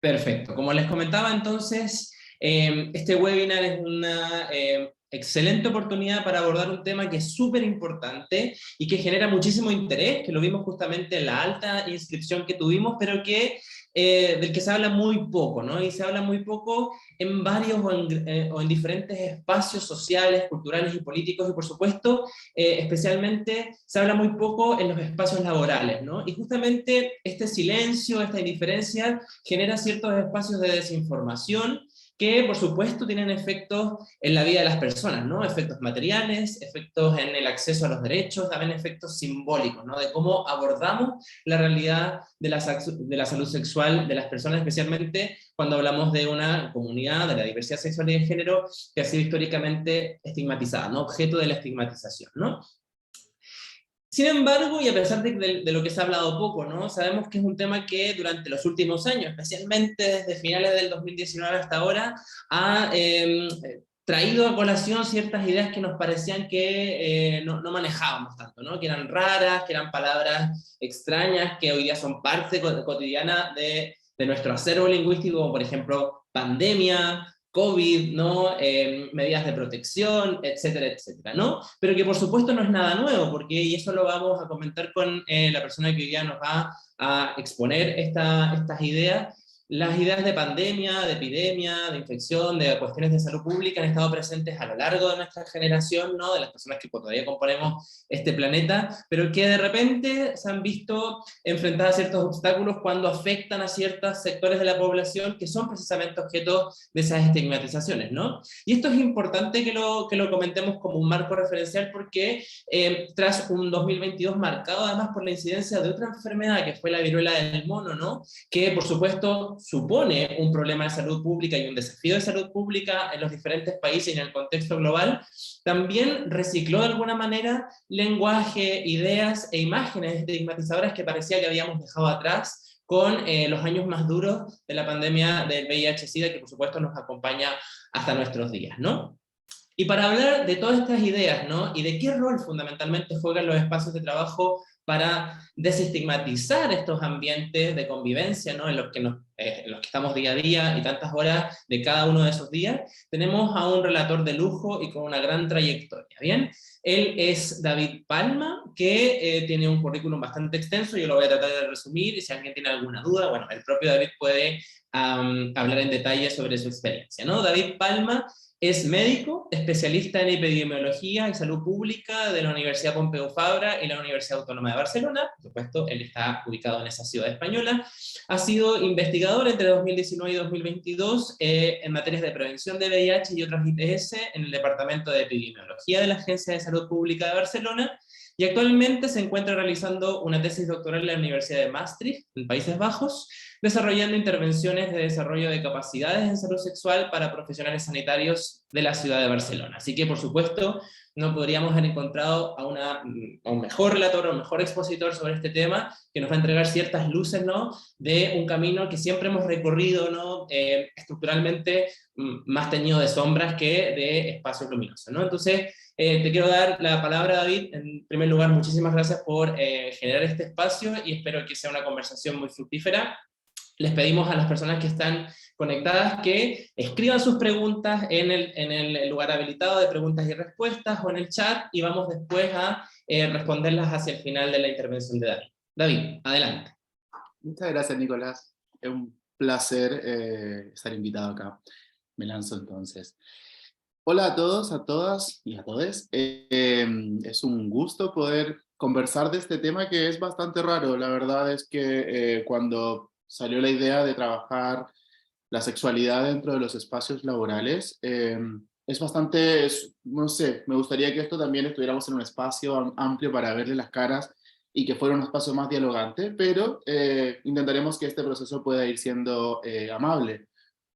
Perfecto. Como les comentaba entonces, este webinar es una excelente oportunidad para abordar un tema que es súper importante y que genera muchísimo interés, que lo vimos justamente en la alta inscripción que tuvimos, pero del que se habla muy poco, ¿no? Y se habla muy poco en varios o en diferentes espacios sociales, culturales y políticos, y por supuesto, especialmente se habla muy poco en los espacios laborales, ¿no? Y justamente este silencio, esta indiferencia, genera ciertos espacios de desinformación que, por supuesto, tienen efectos en la vida de las personas, ¿no? Efectos materiales, efectos en el acceso a los derechos, también efectos simbólicos, ¿no? De cómo abordamos la realidad de la salud sexual de las personas, especialmente cuando hablamos de una comunidad, de la diversidad sexual y de género, que ha sido históricamente estigmatizada, ¿no? Objeto de la estigmatización, ¿no? Sin embargo, y a pesar de lo que se ha hablado poco, ¿no? Sabemos que es un tema que durante los últimos años, especialmente desde finales del 2019 hasta ahora, ha traído a colación ciertas ideas que nos parecían que no manejábamos tanto, ¿no? Que eran raras, que eran palabras extrañas, que hoy día son parte cotidiana de nuestro acervo lingüístico, como por ejemplo pandemia, COVID, ¿no? Medidas de protección, etcétera, etcétera, ¿no? Pero que por supuesto no es nada nuevo, porque, y eso lo vamos a comentar con la persona que hoy día nos va a exponer estas ideas. Las ideas de pandemia, de epidemia, de infección, de cuestiones de salud pública han estado presentes a lo largo de nuestra generación, ¿no? De las personas que todavía componemos este planeta, pero que de repente se han visto enfrentadas a ciertos obstáculos cuando afectan a ciertos sectores de la población que son precisamente objetos de esas estigmatizaciones, ¿no? Y esto es importante que lo comentemos como un marco referencial porque tras un 2022 marcado además por la incidencia de otra enfermedad que fue la viruela del mono, ¿no? Que por supuesto supone un problema de salud pública y un desafío de salud pública en los diferentes países y en el contexto global, también recicló de alguna manera lenguaje, ideas e imágenes estigmatizadoras que parecía que habíamos dejado atrás con los años más duros de la pandemia del VIH-Sida, que por supuesto nos acompaña hasta nuestros días, ¿no? Y para hablar de todas estas ideas, ¿no? Y de qué rol fundamentalmente juegan los espacios de trabajo para desestigmatizar estos ambientes de convivencia, ¿no? En los que estamos día a día y tantas horas de cada uno de esos días, tenemos a un relator de lujo y con una gran trayectoria, ¿bien? Él es David Palma, que tiene un currículum bastante extenso, yo lo voy a tratar de resumir, y si alguien tiene alguna duda, bueno, el propio David puede hablar en detalle sobre su experiencia, ¿no? David Palma es médico, especialista en epidemiología y salud pública de la Universidad Pompeu Fabra y la Universidad Autónoma de Barcelona. Por supuesto, él está ubicado en esa ciudad española. Ha sido investigador entre 2019 y 2022 en materias de prevención de VIH y otras ITS en el Departamento de Epidemiología de la Agencia de Salud Pública de Barcelona, y actualmente se encuentra realizando una tesis doctoral en la Universidad de Maastricht, en Países Bajos, desarrollando intervenciones de desarrollo de capacidades en salud sexual para profesionales sanitarios de la ciudad de Barcelona. Así que, por supuesto, no podríamos haber encontrado a un mejor relator, a un mejor expositor sobre este tema, que nos va a entregar ciertas luces, ¿no? De un camino que siempre hemos recorrido, ¿no? Estructuralmente más teñido de sombras que de espacios luminosos, ¿no? Entonces, te quiero dar la palabra, David. En primer lugar, muchísimas gracias por generar este espacio y espero que sea una conversación muy fructífera. Les pedimos a las personas que están conectadas que escriban sus preguntas en el lugar habilitado de preguntas y respuestas o en el chat, y vamos después a responderlas hacia el final de la intervención de David. David, adelante. Muchas gracias, Nicolás. Es un placer estar invitado acá. Me lanzo entonces. Hola a todos, a todas y a todes. Es un gusto poder conversar de este tema que es bastante raro. La verdad es que cuando salió la idea de trabajar la sexualidad dentro de los espacios laborales, es bastante, no sé, me gustaría que esto también estuviéramos en un espacio amplio para verle las caras y que fuera un espacio más dialogante, pero intentaremos que este proceso pueda ir siendo amable.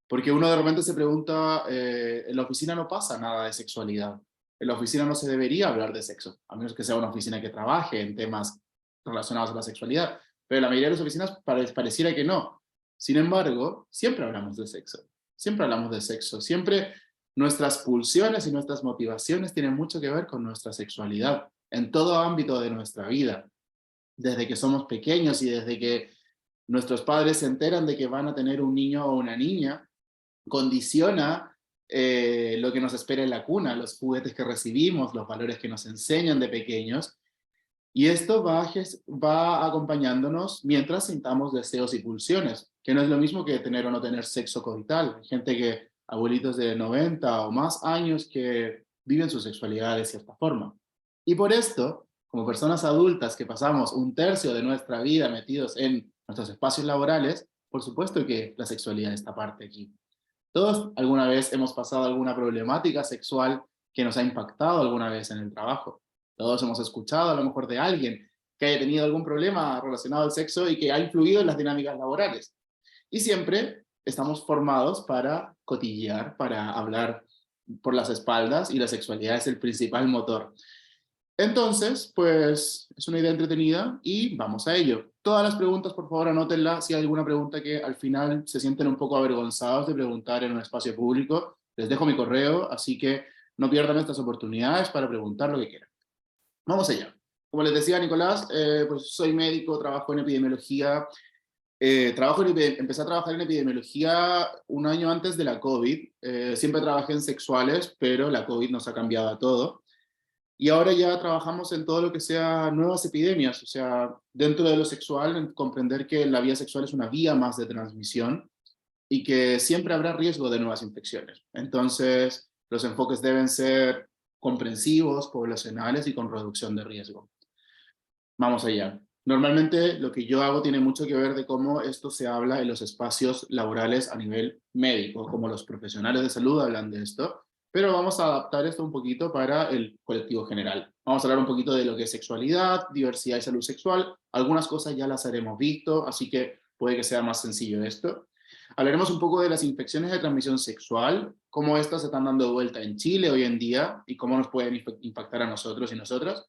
Porque uno de repente se pregunta, en la oficina no pasa nada de sexualidad, en la oficina no se debería hablar de sexo, a menos que sea una oficina que trabaje en temas relacionados a la sexualidad, pero la mayoría de las oficinas pareciera que no. Sin embargo, siempre hablamos de sexo, siempre hablamos de sexo, siempre nuestras pulsiones y nuestras motivaciones tienen mucho que ver con nuestra sexualidad, en todo ámbito de nuestra vida, desde que somos pequeños y desde que nuestros padres se enteran de que van a tener un niño o una niña, condiciona lo que nos espera en la cuna, los juguetes que recibimos, los valores que nos enseñan de pequeños, y esto va acompañándonos mientras sintamos deseos y pulsiones, que no es lo mismo que tener o no tener sexo coital. Hay gente que, abuelitos de 90 o más años, que viven su sexualidad de cierta forma. Y por esto, como personas adultas que pasamos un tercio de nuestra vida metidos en nuestros espacios laborales, por supuesto que la sexualidad está parte aquí. Todos alguna vez hemos pasado alguna problemática sexual que nos ha impactado alguna vez en el trabajo. Todos hemos escuchado a lo mejor de alguien que haya tenido algún problema relacionado al sexo y que ha influido en las dinámicas laborales. Y siempre estamos formados para cotillear, para hablar por las espaldas, y la sexualidad es el principal motor. Entonces, pues es una idea entretenida y vamos a ello. Todas las preguntas, por favor, anótenlas. Si hay alguna pregunta que al final se sienten un poco avergonzados de preguntar en un espacio público, les dejo mi correo, así que no pierdan estas oportunidades para preguntar lo que quieran. Vamos allá. Como les decía Nicolás, pues soy médico, trabajo en epidemiología. Empecé a trabajar en epidemiología un año antes de la COVID. Siempre trabajé en sexuales, pero la COVID nos ha cambiado a todo. Y ahora ya trabajamos en todo lo que sea nuevas epidemias, o sea, dentro de lo sexual, en comprender que la vía sexual es una vía más de transmisión y que siempre habrá riesgo de nuevas infecciones. Entonces, los enfoques deben ser comprensivos, poblacionales y con reducción de riesgo. Vamos allá. Normalmente lo que yo hago tiene mucho que ver de cómo esto se habla en los espacios laborales a nivel médico, como los profesionales de salud hablan de esto, pero vamos a adaptar esto un poquito para el colectivo general. Vamos a hablar un poquito de lo que es sexualidad, diversidad y salud sexual. Algunas cosas ya las haremos visto, así que puede que sea más sencillo esto. Hablaremos un poco de las infecciones de transmisión sexual, cómo estas se están dando vuelta en Chile hoy en día y cómo nos pueden impactar a nosotros y nosotras.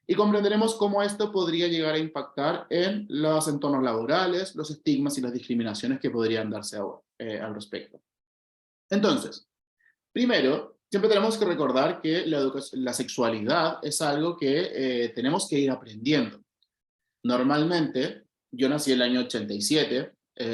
Y comprenderemos cómo esto podría llegar a impactar en los entornos laborales, los estigmas y las discriminaciones que podrían darse al respecto. Entonces, primero, siempre tenemos que recordar que la sexualidad es algo que tenemos que ir aprendiendo. Normalmente, yo nací en el año 87,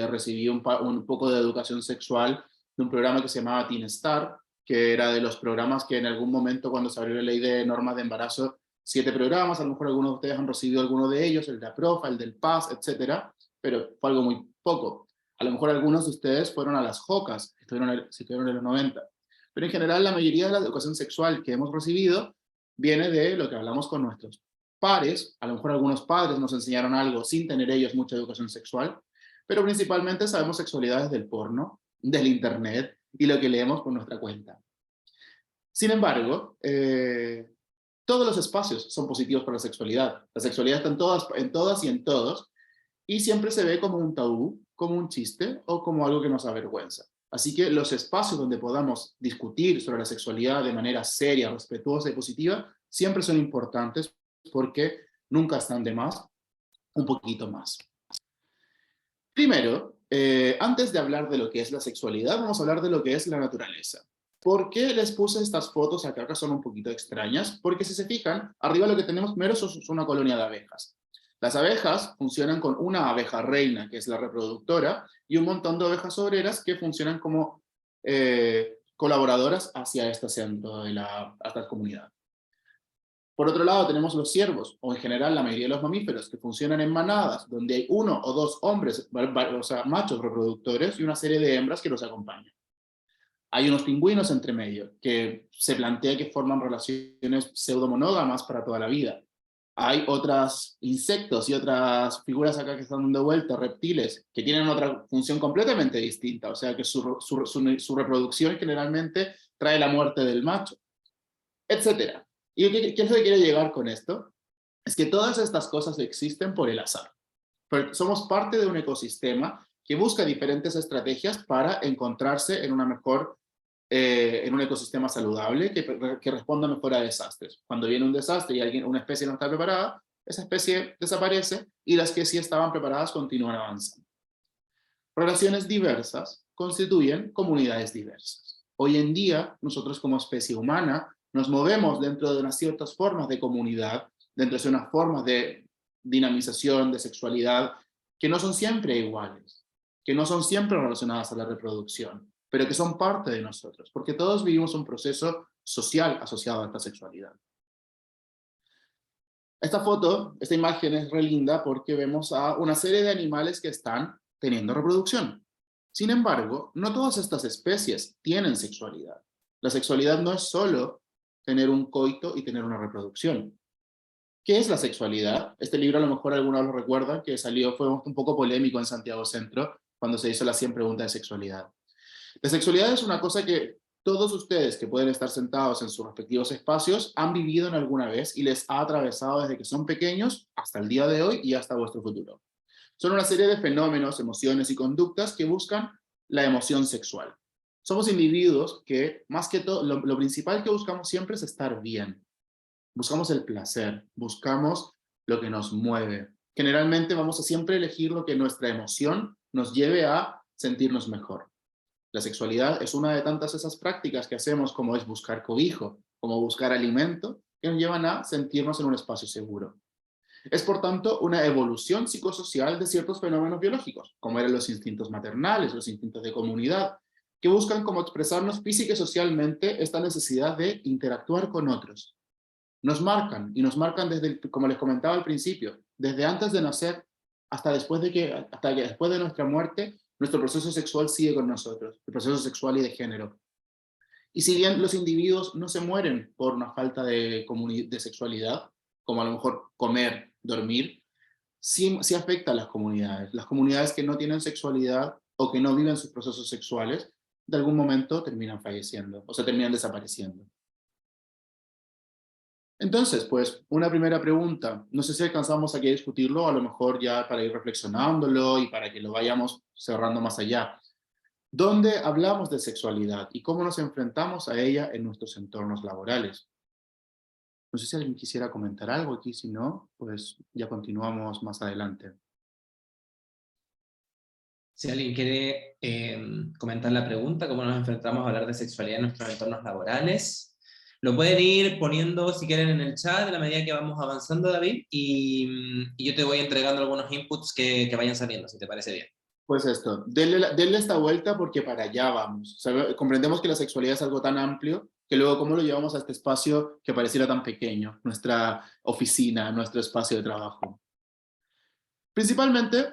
recibí un poco de educación sexual de un programa que se llamaba Teen Star, que era de los programas que en algún momento, cuando se abrió la ley de normas de embarazo, 7 programas, a lo mejor algunos de ustedes han recibido alguno de ellos, el de APROFA, el del PAS, etcétera, pero fue algo muy poco. A lo mejor algunos de ustedes fueron a las JOCAS, si estuvieron en los 90. Pero en general la mayoría de la educación sexual que hemos recibido viene de lo que hablamos con nuestros pares. A lo mejor algunos padres nos enseñaron algo sin tener ellos mucha educación sexual, pero principalmente sabemos sexualidades del porno, del internet y lo que leemos por nuestra cuenta. Sin embargo, todos los espacios son positivos para la sexualidad. La sexualidad está en todas y en todos, y siempre se ve como un tabú, como un chiste o como algo que nos avergüenza. Así que los espacios donde podamos discutir sobre la sexualidad de manera seria, respetuosa y positiva, siempre son importantes porque nunca están de más, un poquito más. Primero, antes de hablar de lo que es la sexualidad, vamos a hablar de lo que es la naturaleza. ¿Por qué les puse estas fotos acá que son un poquito extrañas? Porque si se fijan, arriba lo que tenemos primero es una colonia de abejas. Las abejas funcionan con una abeja reina, que es la reproductora, y un montón de abejas obreras que funcionan como colaboradoras hacia este centro de esta comunidad. Por otro lado tenemos los ciervos, o en general la mayoría de los mamíferos, que funcionan en manadas, donde hay 1 o 2 hombres, o sea, machos reproductores, y una serie de hembras que los acompañan. Hay unos pingüinos entre medio, que se plantea que forman relaciones pseudomonógamas para toda la vida. Hay otros insectos y otras figuras acá que están dando vuelta, reptiles, que tienen otra función completamente distinta, o sea que su reproducción generalmente trae la muerte del macho, etc. ¿Y qué es lo que quiero llegar con esto? Es que todas estas cosas existen por el azar. Pero somos parte de un ecosistema que busca diferentes estrategias para encontrarse en en un ecosistema saludable que responda mejor a desastres. Cuando viene un desastre y una especie no está preparada, esa especie desaparece y las que sí estaban preparadas continúan avanzando. Relaciones diversas constituyen comunidades diversas. Hoy en día, nosotros como especie humana nos movemos dentro de unas ciertas formas de comunidad, dentro de unas formas de dinamización, de sexualidad, que no son siempre iguales, que no son siempre relacionadas a la reproducción, pero que son parte de nosotros, porque todos vivimos un proceso social asociado a esta sexualidad. Esta foto, esta imagen es re linda porque vemos a una serie de animales que están teniendo reproducción. Sin embargo, no todas estas especies tienen sexualidad. La sexualidad no es solo tener un coito y tener una reproducción. ¿Qué es la sexualidad? Este libro a lo mejor algunos lo recuerdan, que salió, fue un poco polémico en Santiago Centro, cuando se hizo las 100 preguntas de sexualidad. La sexualidad es una cosa que todos ustedes que pueden estar sentados en sus respectivos espacios han vivido en alguna vez y les ha atravesado desde que son pequeños hasta el día de hoy y hasta vuestro futuro. Son una serie de fenómenos, emociones y conductas que buscan la emoción sexual. Somos individuos que, más que todo, lo principal que buscamos siempre es estar bien. Buscamos el placer, buscamos lo que nos mueve. Generalmente vamos a siempre elegir lo que nuestra emoción nos lleve a sentirnos mejor. La sexualidad es una de tantas esas prácticas que hacemos, como es buscar cobijo, como buscar alimento, que nos llevan a sentirnos en un espacio seguro. Es por tanto una evolución psicosocial de ciertos fenómenos biológicos, como eran los instintos maternales, los instintos de comunidad, que buscan como expresarnos física y socialmente esta necesidad de interactuar con otros. Nos marcan, y nos marcan desde, como les comentaba al principio, desde antes de nacer hasta que después de nuestra muerte, nuestro proceso sexual sigue con nosotros, el proceso sexual y de género. Y si bien los individuos no se mueren por una falta de sexualidad, como a lo mejor comer, dormir, sí afecta a las comunidades. Las comunidades que no tienen sexualidad o que no viven sus procesos sexuales, de algún momento terminan falleciendo, o sea, terminan desapareciendo. Entonces, pues, una primera pregunta, no sé si alcanzamos aquí a discutirlo, a lo mejor ya para ir reflexionándolo y para que lo vayamos cerrando más allá. ¿Dónde hablamos de sexualidad y cómo nos enfrentamos a ella en nuestros entornos laborales? No sé si alguien quisiera comentar algo aquí, si no, pues ya continuamos más adelante. Si alguien quiere comentar la pregunta, cómo nos enfrentamos a hablar de sexualidad en nuestros entornos laborales, lo pueden ir poniendo si quieren en el chat a la medida que vamos avanzando, David, y yo te voy entregando algunos inputs que vayan saliendo, si te parece bien. Pues esto, denle esta vuelta porque para allá vamos. Comprendemos que la sexualidad es algo tan amplio que luego cómo lo llevamos a este espacio que pareciera tan pequeño, nuestra oficina, nuestro espacio de trabajo. Principalmente,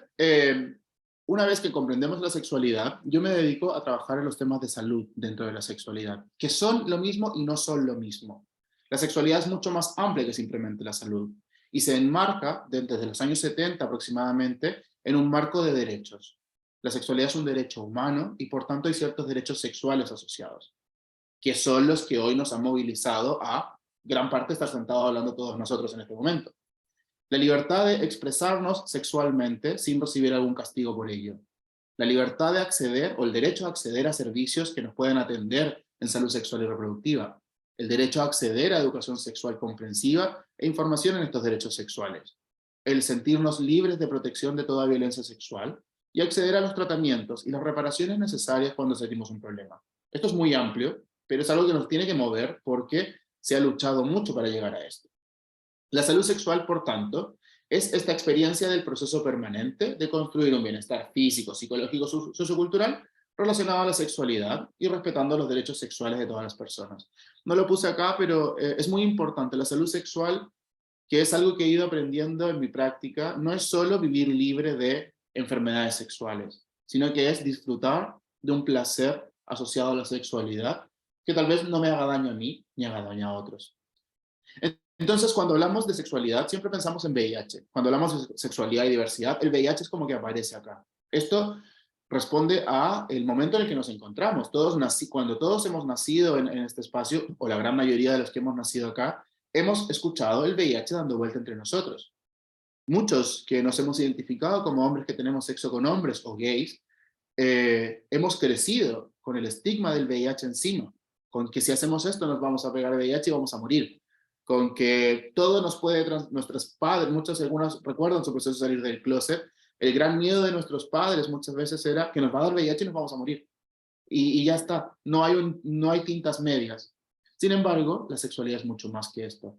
una vez que comprendemos la sexualidad, yo me dedico a trabajar en los temas de salud dentro de la sexualidad, que son lo mismo y no son lo mismo. La sexualidad es mucho más amplia que simplemente la salud y se enmarca desde los años 70 aproximadamente en un marco de derechos. La sexualidad es un derecho humano y por tanto hay ciertos derechos sexuales asociados, que son los que hoy nos han movilizado a gran parte estar sentados hablando todos nosotros en este momento. La libertad de expresarnos sexualmente sin recibir algún castigo por ello. La libertad de acceder o el derecho a acceder a servicios que nos pueden atender en salud sexual y reproductiva. El derecho a acceder a educación sexual comprensiva e información en estos derechos sexuales. El sentirnos libres de protección de toda violencia sexual y acceder a los tratamientos y las reparaciones necesarias cuando sentimos un problema. Esto es muy amplio, pero es algo que nos tiene que mover porque se ha luchado mucho para llegar a esto. La salud sexual, por tanto, es esta experiencia del proceso permanente de construir un bienestar físico, psicológico, sociocultural relacionado a la sexualidad y respetando los derechos sexuales de todas las personas. No lo puse acá, pero es muy importante. La salud sexual, que es algo que he ido aprendiendo en mi práctica, no es solo vivir libre de enfermedades sexuales, sino que es disfrutar de un placer asociado a la sexualidad que tal vez no me haga daño a mí ni haga daño a otros. Entonces, cuando hablamos de sexualidad, siempre pensamos en VIH. Cuando hablamos de sexualidad y diversidad, el VIH es como que aparece acá. Esto responde a el momento en el que nos encontramos. Cuando todos hemos nacido en este espacio, o la gran mayoría de los que hemos nacido acá, hemos escuchado el VIH dando vuelta entre nosotros. Muchos que nos hemos identificado como hombres que tenemos sexo con hombres o gays, hemos crecido con el estigma del VIH encima, con que si hacemos esto nos vamos a pegar el VIH y vamos a morir, con que todo nos puede, nuestros padres, algunos recuerdan su proceso de salir del closet, el gran miedo de nuestros padres muchas veces era que nos va a dar VIH y nos vamos a morir. Y ya está, no hay tintas medias. Sin embargo, la sexualidad es mucho más que esto.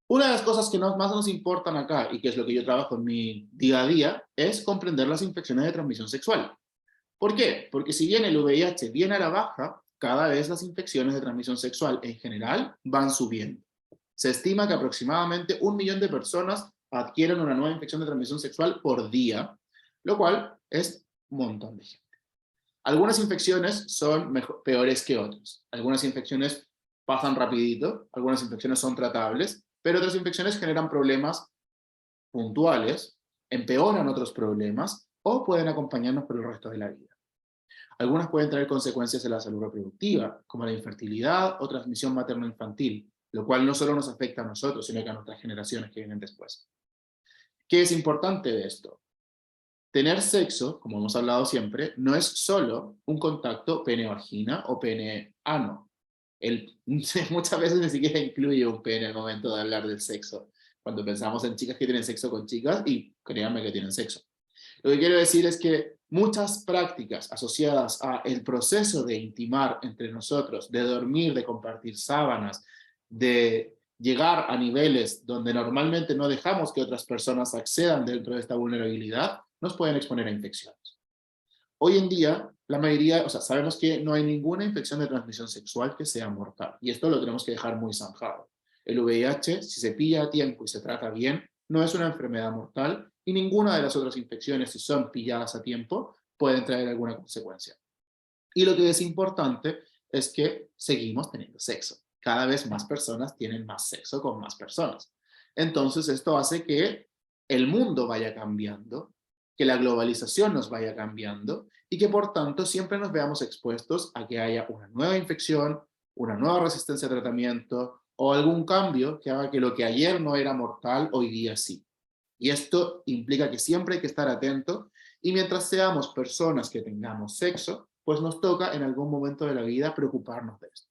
Una de las cosas que más nos importan acá, y que es lo que yo trabajo en mi día a día, es comprender las infecciones de transmisión sexual. ¿Por qué? Porque si bien el VIH viene a la baja, cada vez las infecciones de transmisión sexual en general van subiendo. Se estima que aproximadamente 1 millón de personas adquieren una nueva infección de transmisión sexual por día, lo cual es un montón de gente. Algunas infecciones son peores que otras. Algunas infecciones pasan rapidito, algunas infecciones son tratables, pero otras infecciones generan problemas puntuales, empeoran otros problemas o pueden acompañarnos por el resto de la vida. Algunas pueden traer consecuencias en la salud reproductiva, como la infertilidad o transmisión materno-infantil, lo cual no solo nos afecta a nosotros, sino que a nuestras generaciones que vienen después. ¿Qué es importante de esto? Tener sexo, como hemos hablado siempre, no es solo un contacto pene-vagina o pene-ano. Muchas veces ni siquiera incluye un pene al momento de hablar del sexo. Cuando pensamos en chicas que tienen sexo con chicas, y créanme que tienen sexo. Lo que quiero decir es que muchas prácticas asociadas a el proceso de intimar entre nosotros, de dormir, de compartir sábanas, de llegar a niveles donde normalmente no dejamos que otras personas accedan dentro de esta vulnerabilidad, nos pueden exponer a infecciones. Hoy en día, la mayoría, sabemos que no hay ninguna infección de transmisión sexual que sea mortal, y esto lo tenemos que dejar muy zanjado. El VIH, si se pilla a tiempo y se trata bien, no es una enfermedad mortal, y ninguna de las otras infecciones, si son pilladas a tiempo, pueden traer alguna consecuencia. Y lo que es importante es que seguimos teniendo sexo. Cada vez más personas tienen más sexo con más personas. Entonces esto hace que el mundo vaya cambiando, que la globalización nos vaya cambiando y que por tanto siempre nos veamos expuestos a que haya una nueva infección, una nueva resistencia a tratamiento o algún cambio que haga que lo que ayer no era mortal hoy día sí. Y esto implica que siempre hay que estar atento y mientras seamos personas que tengamos sexo, pues nos toca en algún momento de la vida preocuparnos de esto.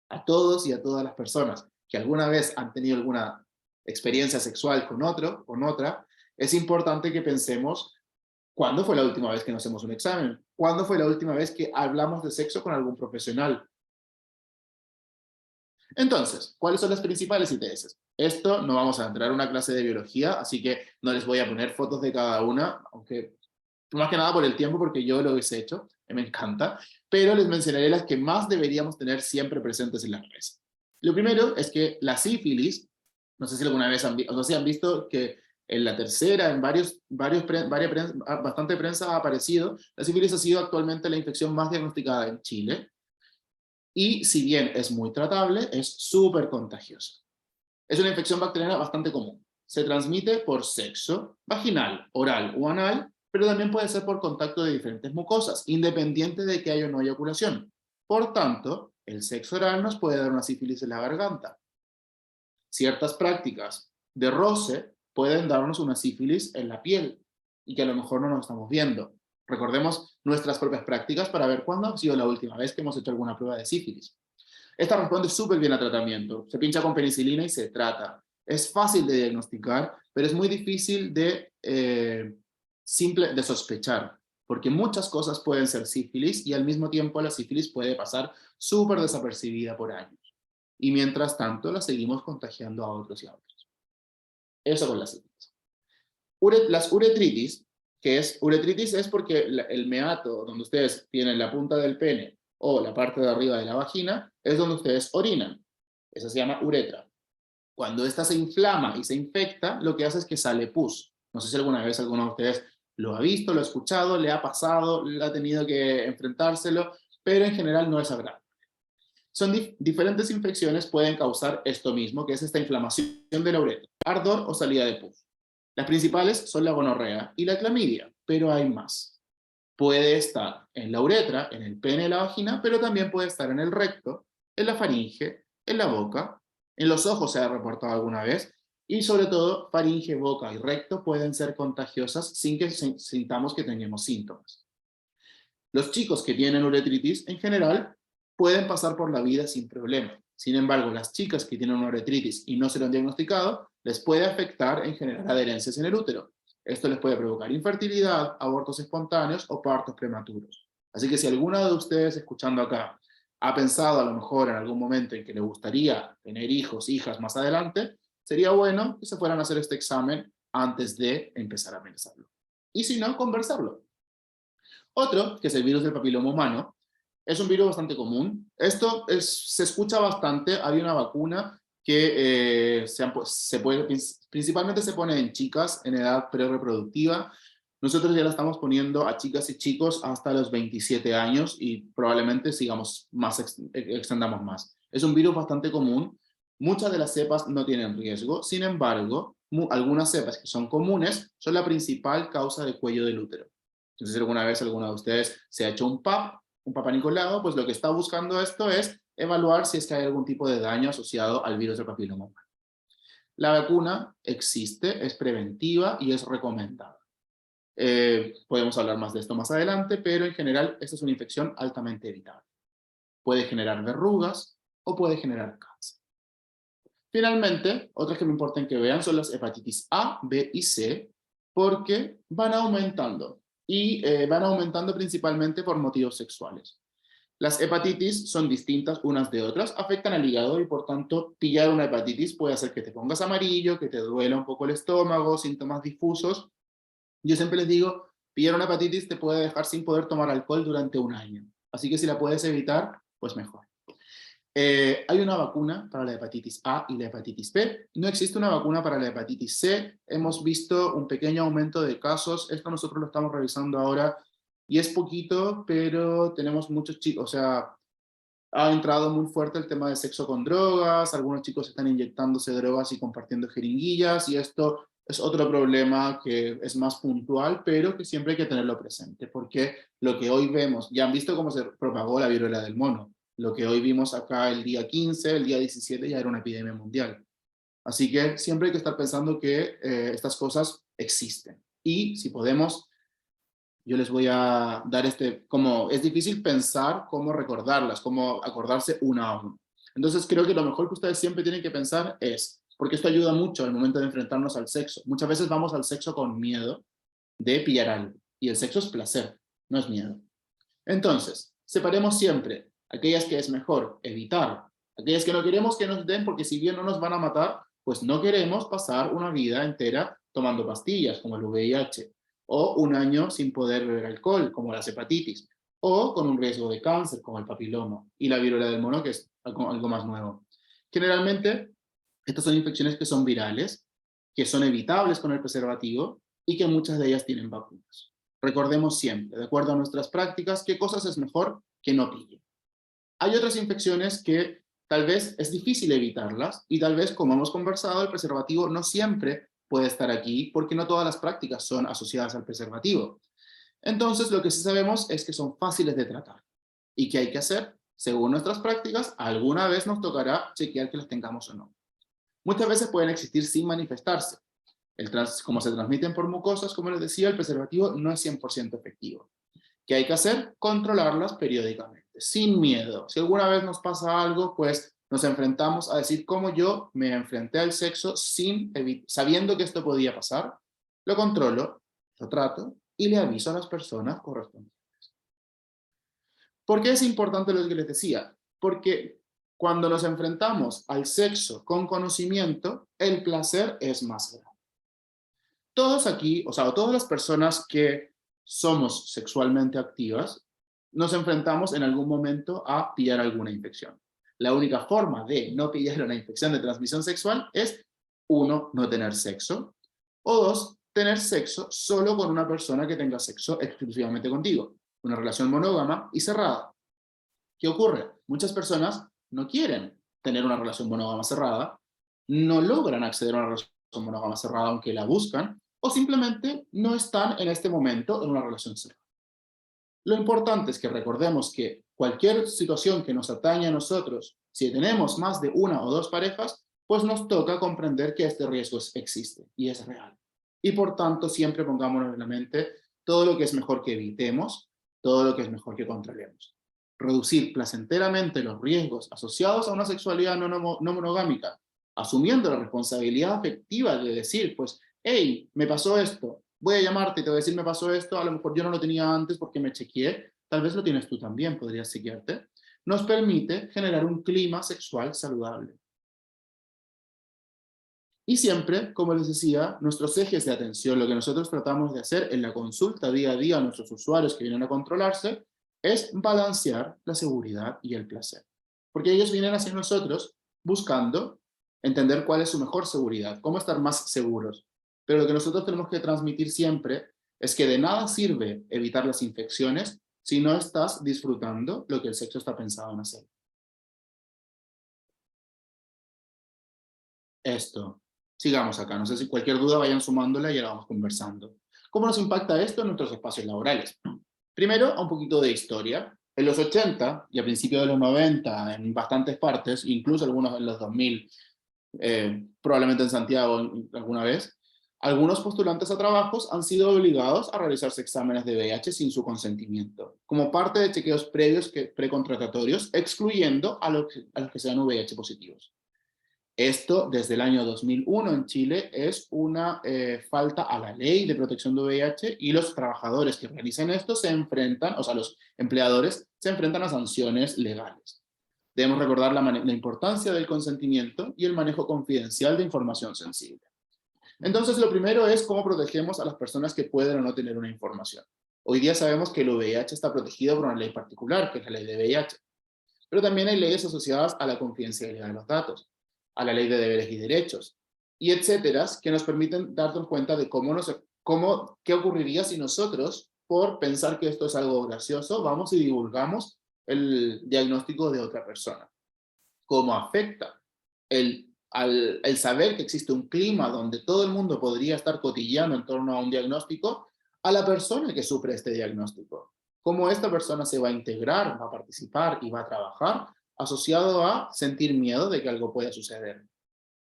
A todos y a todas las personas que alguna vez han tenido alguna experiencia sexual con otro, con otra, es importante que pensemos cuándo fue la última vez que nos hacemos un examen, cuándo fue la última vez que hablamos de sexo con algún profesional. Entonces, ¿cuáles son las principales ITS? Esto no vamos a entrar en una clase de biología, así que no les voy a poner fotos de cada una, aunque más que nada por el tiempo, porque yo lo he hecho, me encanta, pero les mencionaré las que más deberíamos tener siempre presentes en las redes. Lo primero es que la sífilis, no sé si alguna vez han visto que en la tercera, en bastante prensa ha aparecido, la sífilis ha sido actualmente la infección más diagnosticada en Chile, y si bien es muy tratable, es súper contagiosa. Es una infección bacteriana bastante común. Se transmite por sexo, vaginal, oral o anal, pero también puede ser por contacto de diferentes mucosas, independiente de que haya o no eyaculación. Por tanto, el sexo oral nos puede dar una sífilis en la garganta. Ciertas prácticas de roce pueden darnos una sífilis en la piel y que a lo mejor no nos estamos viendo. Recordemos nuestras propias prácticas para ver cuándo ha sido la última vez que hemos hecho alguna prueba de sífilis. Esta responde súper bien a tratamiento. Se pincha con penicilina y se trata. Es fácil de diagnosticar, pero es muy difícil de sospechar, porque muchas cosas pueden ser sífilis y al mismo tiempo la sífilis puede pasar súper desapercibida por años. Y mientras tanto la seguimos contagiando a otros y a otros. Eso con la sífilis. Las uretritis, uretritis es porque el meato donde ustedes tienen la punta del pene o la parte de arriba de la vagina es donde ustedes orinan. Esa se llama uretra. Cuando esta se inflama y se infecta, lo que hace es que sale pus. No sé si alguna vez alguno de ustedes lo ha visto, lo ha escuchado, le ha pasado, le ha tenido que enfrentárselo, pero en general no es agradable. Son diferentes infecciones pueden causar esto mismo, que es esta inflamación de la uretra, ardor o salida de pus. Las principales son la gonorrea y la clamidia, pero hay más. Puede estar en la uretra, en el pene y la vagina, pero también puede estar en el recto, en la faringe, en la boca, en los ojos se ha reportado alguna vez, y sobre todo faringe, boca y recto pueden ser contagiosas sin que sintamos que tengamos síntomas. Los chicos que tienen uretritis en general pueden pasar por la vida sin problema. Sin embargo, las chicas que tienen una uretritis y no se lo han diagnosticado, les puede afectar en generar adherencias en el útero. Esto les puede provocar infertilidad, abortos espontáneos o partos prematuros. Así que si alguna de ustedes escuchando acá ha pensado a lo mejor en algún momento en que le gustaría tener hijos, hijas más adelante, sería bueno que se fueran a hacer este examen antes de empezar a pensarlo. Y si no, conversarlo. Otro, que es el virus del papiloma humano, es un virus bastante común. Se escucha bastante. Hay una vacuna que principalmente se pone en chicas en edad prerreproductiva. Nosotros ya la estamos poniendo a chicas y chicos hasta los 27 años y probablemente sigamos más, extendamos más. Es un virus bastante común. Muchas de las cepas no tienen riesgo. Sin embargo, algunas cepas que son comunes son la principal causa de cuello del útero. Entonces, si alguna vez alguno de ustedes se ha hecho un Papa Nicolau, pues lo que está buscando esto es evaluar si es que hay algún tipo de daño asociado al virus del papiloma humano. La vacuna existe, es preventiva y es recomendada. Podemos hablar más de esto más adelante, pero en general esta es una infección altamente evitable. Puede generar verrugas o puede generar cáncer. Finalmente, otras que me importan que vean son las hepatitis A, B y C, porque van aumentando. Y van aumentando principalmente por motivos sexuales. Las hepatitis son distintas unas de otras, afectan al hígado y por tanto pillar una hepatitis puede hacer que te pongas amarillo, que te duela un poco el estómago, síntomas difusos. Yo siempre les digo, pillar una hepatitis te puede dejar sin poder tomar alcohol durante un año. Así que si la puedes evitar, pues mejor. Hay una vacuna para la hepatitis A y la hepatitis B. No existe una vacuna para la hepatitis C. Hemos visto un pequeño aumento de casos. Esto nosotros lo estamos revisando ahora y es poquito, pero tenemos muchos chicos, o sea, ha entrado muy fuerte el tema de sexo con drogas. Algunos chicos están inyectándose drogas y compartiendo jeringuillas y esto es otro problema que es más puntual, pero que siempre hay que tenerlo presente, porque lo que hoy vemos, ya han visto cómo se propagó la viruela del mono. Lo que hoy vimos acá el día 15, el día 17 ya era una epidemia mundial. Así que siempre hay que estar pensando que estas cosas existen. Y si podemos, yo les voy a dar como es difícil pensar cómo recordarlas, cómo acordarse una a una. Entonces creo que lo mejor que ustedes siempre tienen que pensar es, porque esto ayuda mucho al momento de enfrentarnos al sexo. Muchas veces vamos al sexo con miedo de pillar algo. Y el sexo es placer, no es miedo. Entonces, separemos siempre aquellas que es mejor evitar, aquellas que no queremos que nos den porque si bien no nos van a matar, pues no queremos pasar una vida entera tomando pastillas como el VIH, o un año sin poder beber alcohol como las hepatitis, o con un riesgo de cáncer como el papiloma y la viruela del mono que es algo más nuevo. Generalmente, estas son infecciones que son virales, que son evitables con el preservativo y que muchas de ellas tienen vacunas. Recordemos siempre, de acuerdo a nuestras prácticas, qué cosas es mejor que no pillen. Hay otras infecciones que tal vez es difícil evitarlas y tal vez, como hemos conversado, el preservativo no siempre puede estar aquí porque no todas las prácticas son asociadas al preservativo. Entonces, lo que sí sabemos es que son fáciles de tratar. ¿Y qué hay que hacer? Según nuestras prácticas, alguna vez nos tocará chequear que las tengamos o no. Muchas veces pueden existir sin manifestarse. Como se transmiten por mucosas, como les decía, el preservativo no es 100% efectivo. ¿Qué hay que hacer? Controlarlas periódicamente, sin miedo. Si alguna vez nos pasa algo, pues nos enfrentamos a decir cómo yo me enfrenté al sexo sabiendo que esto podía pasar, lo controlo, lo trato y le aviso a las personas correspondientes. ¿Por qué es importante lo que les decía? Porque cuando nos enfrentamos al sexo con conocimiento, el placer es más grande. Todos aquí, o sea, todas las personas que somos sexualmente activas, nos enfrentamos en algún momento a pillar alguna infección. La única forma de no pillar una infección de transmisión sexual es, uno, no tener sexo, o dos, tener sexo solo con una persona que tenga sexo exclusivamente contigo, una relación monógama y cerrada. ¿Qué ocurre? Muchas personas no quieren tener una relación monógama cerrada, no logran acceder a una relación monógama cerrada aunque la buscan, o simplemente no están en este momento en una relación cerrada. Lo importante es que recordemos que cualquier situación que nos atañe a nosotros, si tenemos más de una o dos parejas, pues nos toca comprender que este riesgo existe y es real. Y por tanto, siempre pongámonos en la mente todo lo que es mejor que evitemos, todo lo que es mejor que controlemos. Reducir placenteramente los riesgos asociados a una sexualidad no monogámica, asumiendo la responsabilidad afectiva de decir, pues, hey, me pasó esto, voy a llamarte y te voy a decir me pasó esto, a lo mejor yo no lo tenía antes porque me chequeé, tal vez lo tienes tú también, podrías chequearte, nos permite generar un clima sexual saludable. Y siempre, como les decía, nuestros ejes de atención, lo que nosotros tratamos de hacer en la consulta día a día a nuestros usuarios que vienen a controlarse, es balancear la seguridad y el placer. Porque ellos vienen hacia nosotros buscando entender cuál es su mejor seguridad, cómo estar más seguros. Pero lo que nosotros tenemos que transmitir siempre es que de nada sirve evitar las infecciones si no estás disfrutando lo que el sexo está pensado en hacer. Esto. Sigamos acá, no sé si cualquier duda vayan sumándola y ya la vamos conversando. ¿Cómo nos impacta esto en nuestros espacios laborales? Primero, un poquito de historia. En los 80 y a principios de los 90, en bastantes partes, incluso algunos en los 2000, probablemente en Santiago alguna vez, algunos postulantes a trabajos han sido obligados a realizarse exámenes de VIH sin su consentimiento, como parte de chequeos previos precontratatorios, excluyendo a los que sean VIH positivos. Esto, desde el año 2001 en Chile, es una falta a la ley de protección de VIH, y los trabajadores que realicen esto se enfrentan, o sea, los empleadores se enfrentan a sanciones legales. Debemos recordar la importancia del consentimiento y el manejo confidencial de información sensible. Entonces, lo primero es cómo protegemos a las personas que pueden o no tener una información. Hoy día sabemos que el VIH está protegido por una ley particular, que es la ley de VIH. Pero también hay leyes asociadas a la confidencialidad de los datos, a la ley de deberes y derechos, y etcétera, que nos permiten darnos cuenta de qué ocurriría si nosotros, por pensar que esto es algo gracioso, vamos y divulgamos el diagnóstico de otra persona. ¿Cómo afecta el saber que existe un clima donde todo el mundo podría estar cotilleando en torno a un diagnóstico a la persona que sufre este diagnóstico? ¿Cómo esta persona se va a integrar, va a participar y va a trabajar asociado a sentir miedo de que algo pueda suceder?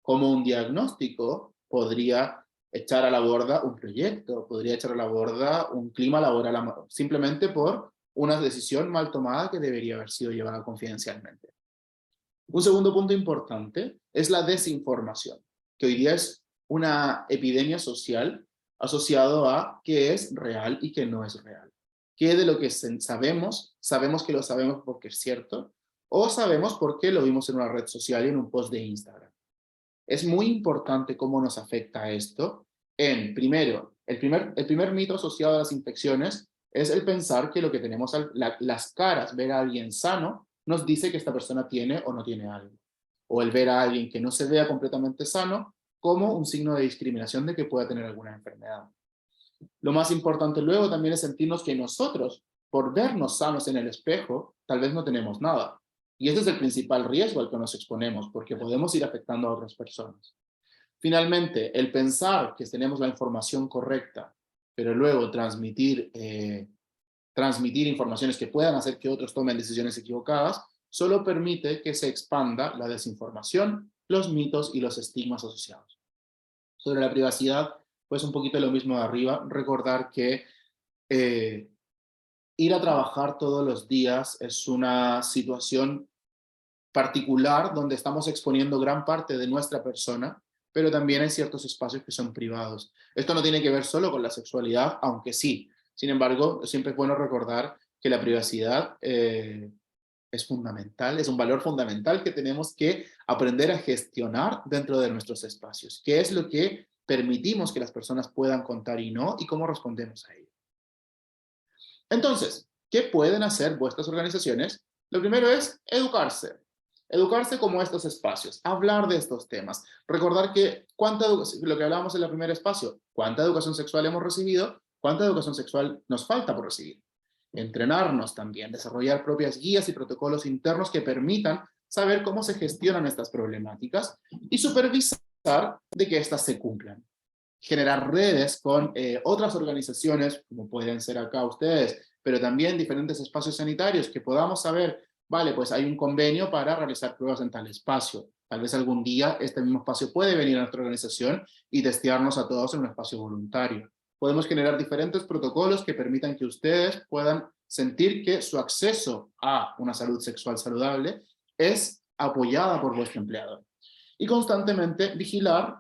¿Cómo un diagnóstico podría echar a la borda un proyecto, podría echar a la borda un clima laboral simplemente por una decisión mal tomada que debería haber sido llevada confidencialmente? Un segundo punto importante es la desinformación, que hoy día es una epidemia social asociado a qué es real y qué no es real. ¿Qué de lo que sabemos que lo sabemos porque es cierto, o sabemos porque lo vimos en una red social y en un post de Instagram? Es muy importante cómo nos afecta esto. Primero, el primer mito asociado a las infecciones es el pensar que lo que tenemos, las caras, ver a alguien sano, nos dice que esta persona tiene o no tiene algo. O el ver a alguien que no se vea completamente sano como un signo de discriminación de que pueda tener alguna enfermedad. Lo más importante luego también es sentirnos que nosotros, por vernos sanos en el espejo, tal vez no tenemos nada. Y ese es el principal riesgo al que nos exponemos, porque podemos ir afectando a otras personas. Finalmente, el pensar que tenemos la información correcta, pero luego transmitir informaciones que puedan hacer que otros tomen decisiones equivocadas, solo permite que se expanda la desinformación, los mitos y los estigmas asociados. Sobre la privacidad, pues un poquito lo mismo de arriba, recordar que ir a trabajar todos los días es una situación particular donde estamos exponiendo gran parte de nuestra persona, pero también hay ciertos espacios que son privados. Esto no tiene que ver solo con la sexualidad, aunque sí. Sin embargo, siempre es bueno recordar que la privacidad es fundamental, es un valor fundamental que tenemos que aprender a gestionar dentro de nuestros espacios. ¿Qué es lo que permitimos que las personas puedan contar y no? ¿Y cómo respondemos a ello? Entonces, ¿qué pueden hacer vuestras organizaciones? Lo primero es educarse. Educarse como estos espacios, hablar de estos temas. Recordar que lo que hablábamos en el primer espacio, cuánta educación sexual hemos recibido, cuánta educación sexual nos falta por recibir. Entrenarnos también, desarrollar propias guías y protocolos internos que permitan saber cómo se gestionan estas problemáticas y supervisar de que éstas se cumplan. Generar redes con otras organizaciones, como pueden ser acá ustedes, pero también diferentes espacios sanitarios que podamos saber, vale, pues hay un convenio para realizar pruebas en tal espacio. Tal vez algún día este mismo espacio puede venir a nuestra organización y testearnos a todos en un espacio voluntario. Podemos generar diferentes protocolos que permitan que ustedes puedan sentir que su acceso a una salud sexual saludable es apoyada por vuestro empleador. Y constantemente vigilar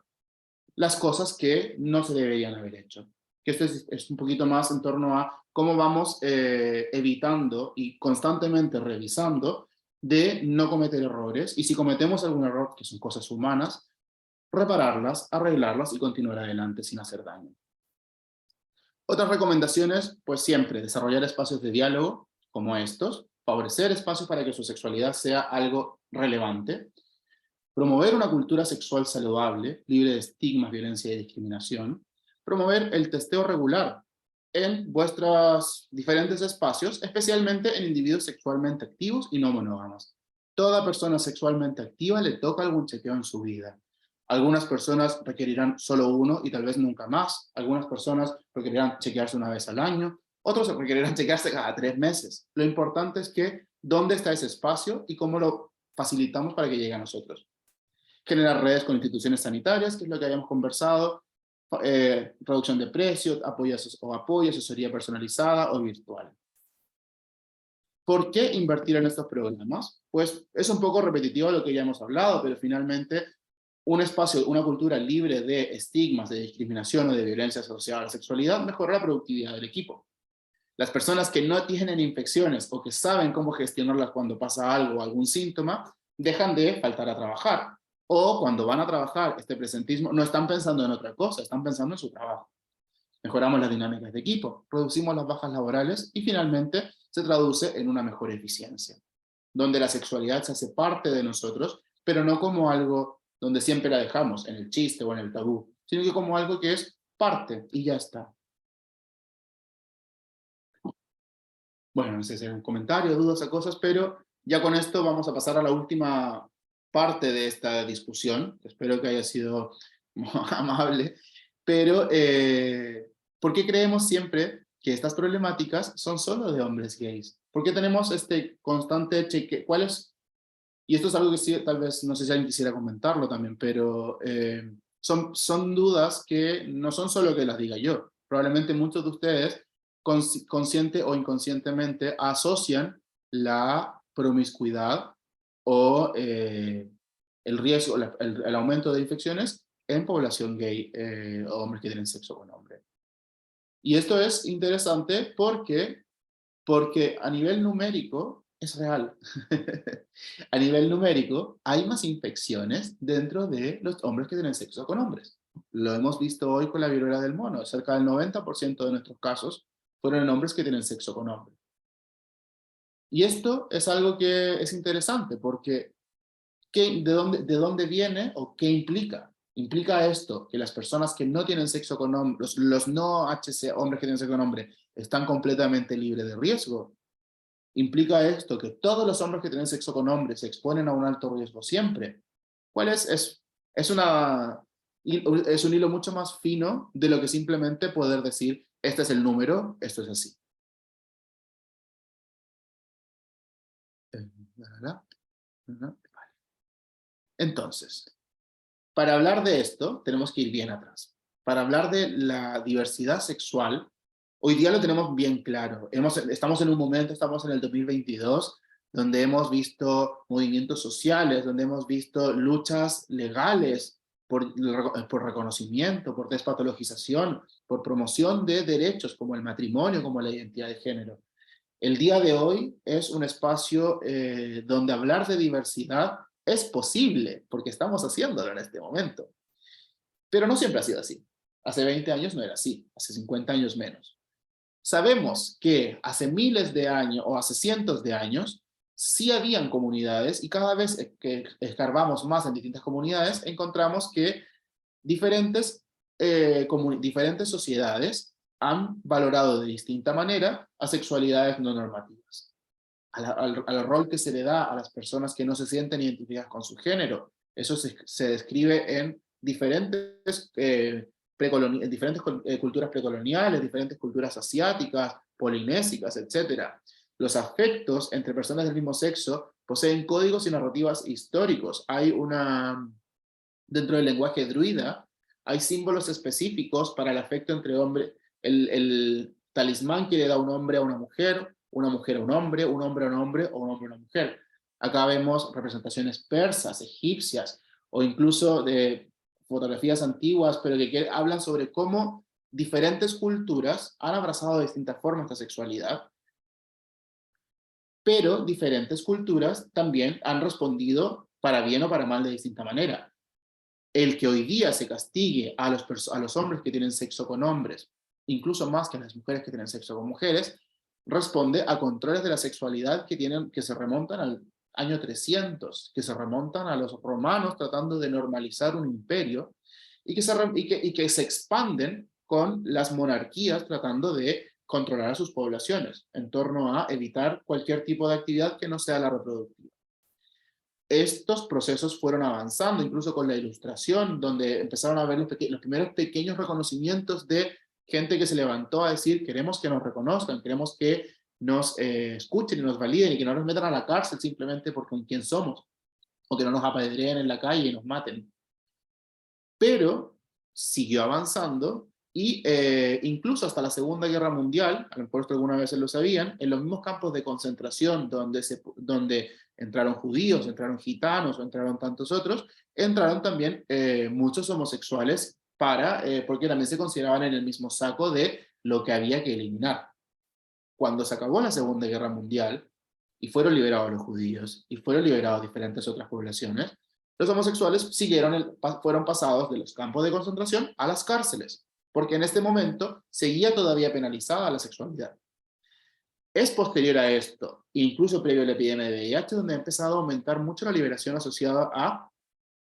las cosas que no se deberían haber hecho. Que esto es un poquito más en torno a cómo vamos evitando y constantemente revisando de no cometer errores, y si cometemos algún error, que son cosas humanas, repararlas, arreglarlas y continuar adelante sin hacer daño. Otras recomendaciones, pues siempre desarrollar espacios de diálogo como estos, favorecer espacios para que su sexualidad sea algo relevante, promover una cultura sexual saludable, libre de estigmas, violencia y discriminación, promover el testeo regular en vuestros diferentes espacios, especialmente en individuos sexualmente activos y no monógamos. Toda persona sexualmente activa le toca algún chequeo en su vida. Algunas personas requerirán solo uno y tal vez nunca más. Algunas personas requerirán chequearse una vez al año. Otros requerirán chequearse cada 3 meses. Lo importante es que dónde está ese espacio y cómo lo facilitamos para que llegue a nosotros. Generar redes con instituciones sanitarias, que es lo que habíamos conversado, reducción de precios, apoyo, asesoría personalizada o virtual. ¿Por qué invertir en estos programas? Pues es un poco repetitivo lo que ya hemos hablado, pero finalmente un espacio, una cultura libre de estigmas, de discriminación o de violencia asociada a la sexualidad mejora la productividad del equipo. Las personas que no tienen infecciones o que saben cómo gestionarlas cuando pasa algo o algún síntoma, dejan de faltar a trabajar. O cuando van a trabajar, este presentismo, no están pensando en otra cosa, están pensando en su trabajo. Mejoramos las dinámicas de equipo, reducimos las bajas laborales y finalmente se traduce en una mejor eficiencia, donde la sexualidad se hace parte de nosotros, pero no como algo donde siempre la dejamos, en el chiste o en el tabú, sino que como algo que es parte y ya está. Bueno, no sé si hay un comentario, dudas o cosas, pero ya con esto vamos a pasar a la última parte de esta discusión. Espero que haya sido amable, pero ¿por qué creemos siempre que estas problemáticas son solo de hombres gays? ¿Por qué tenemos este constante cheque? ¿Cuál es? Y esto es algo que sí, tal vez, no sé si alguien quisiera comentarlo también, pero son dudas que no son solo que las diga yo. Probablemente muchos de ustedes, consciente o inconscientemente, asocian la promiscuidad o el riesgo, el aumento de infecciones en población gay o hombres que tienen sexo con hombres. Y esto es interesante porque a nivel numérico es real. A nivel numérico hay más infecciones dentro de los hombres que tienen sexo con hombres. Lo hemos visto hoy con la viruela del mono. Cerca del 90% de nuestros casos fueron en hombres que tienen sexo con hombres. Y esto es algo que es interesante porque ¿de dónde viene o qué implica? ¿Implica esto que las personas que no tienen sexo con hombres, los no HC, hombres que tienen sexo con hombres, están completamente libres de riesgo? ¿Implica esto que todos los hombres que tienen sexo con hombres se exponen a un alto riesgo siempre? ¿Cuál es? Es un hilo mucho más fino de lo que simplemente poder decir, este es el número, esto es así. Entonces, para hablar de esto, tenemos que ir bien atrás. Para hablar de la diversidad sexual, hoy día lo tenemos bien claro. Estamos en un momento, estamos en el 2022, donde hemos visto movimientos sociales, donde hemos visto luchas legales por reconocimiento, por despatologización, por promoción de derechos como el matrimonio, como la identidad de género. El día de hoy es un espacio donde hablar de diversidad es posible, porque estamos haciéndolo en este momento. Pero no siempre ha sido así. Hace 20 años no era así, hace 50 años menos. Sabemos que hace miles de años o hace cientos de años sí habían comunidades y cada vez que escarbamos más en distintas comunidades encontramos que diferentes sociedades han valorado de distinta manera a sexualidades no normativas, al rol que se le da a las personas que no se sienten identificadas con su género. Eso se describe en diferentes, culturas precoloniales, diferentes culturas asiáticas, polinésicas, etc. Los afectos entre personas del mismo sexo poseen códigos y narrativas históricos. Dentro del lenguaje druida, hay símbolos específicos para el afecto entre hombres, el talismán que le da un hombre a una mujer a un hombre a un hombre o un hombre a una mujer. Acá vemos representaciones persas, egipcias, o incluso de fotografías antiguas, pero que hablan sobre cómo diferentes culturas han abrazado de distintas formas esta sexualidad, pero diferentes culturas también han respondido para bien o para mal de distinta manera. el que hoy día se castigue a los hombres que tienen sexo con hombres, incluso más que a las mujeres que tienen sexo con mujeres, responde a controles de la sexualidad que se remontan al año 300, que se remontan a los romanos tratando de normalizar un imperio y que se expanden con las monarquías tratando de controlar a sus poblaciones en torno a evitar cualquier tipo de actividad que no sea la reproductiva. Estos procesos fueron avanzando, incluso con la Ilustración, donde empezaron a ver los primeros pequeños reconocimientos de gente que se levantó a decir: queremos que nos reconozcan, queremos que nos escuchen y nos validen y que no nos metan a la cárcel simplemente por con quién somos, o que no nos apedreen en la calle y nos maten. Pero siguió avanzando y incluso hasta la Segunda Guerra Mundial, a lo mejor esto alguna vez lo sabían, en los mismos campos de concentración donde entraron judíos, entraron gitanos, o entraron tantos otros, entraron también muchos homosexuales porque también se consideraban en el mismo saco de lo que había que eliminar. Cuando se acabó la Segunda Guerra Mundial y fueron liberados los judíos y fueron liberados diferentes otras poblaciones, los homosexuales fueron pasados de los campos de concentración a las cárceles, porque en este momento seguía todavía penalizada la sexualidad. Es posterior a esto, incluso previo a la epidemia de VIH, donde ha empezado a aumentar mucho la liberación asociada a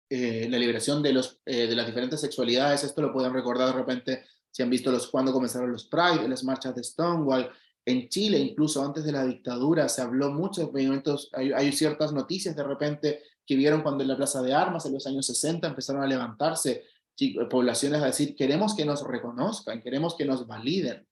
la liberación de las diferentes sexualidades. Esto lo pueden recordar de repente si han visto cuando comenzaron los Pride, las marchas de Stonewall. En Chile, incluso antes de la dictadura, se habló mucho de movimientos. Hay ciertas noticias de repente que vieron cuando en la Plaza de Armas en los años 60 empezaron a levantarse poblaciones a decir: queremos que nos reconozcan, queremos que nos validen.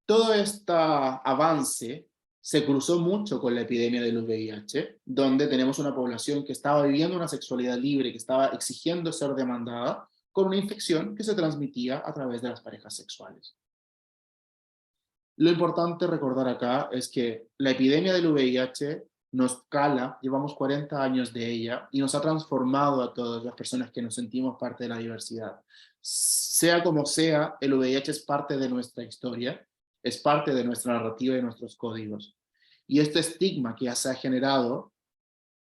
Todo este avance se cruzó mucho con la epidemia del VIH, donde tenemos una población que estaba viviendo una sexualidad libre, que estaba exigiendo ser demandada, con una infección que se transmitía a través de las parejas sexuales. Lo importante recordar acá es que la epidemia del VIH nos cala, llevamos 40 años de ella, y nos ha transformado a todas las personas que nos sentimos parte de la diversidad. Sea como sea, el VIH es parte de nuestra historia, es parte de nuestra narrativa y de nuestros códigos. Y este estigma que ya se ha generado,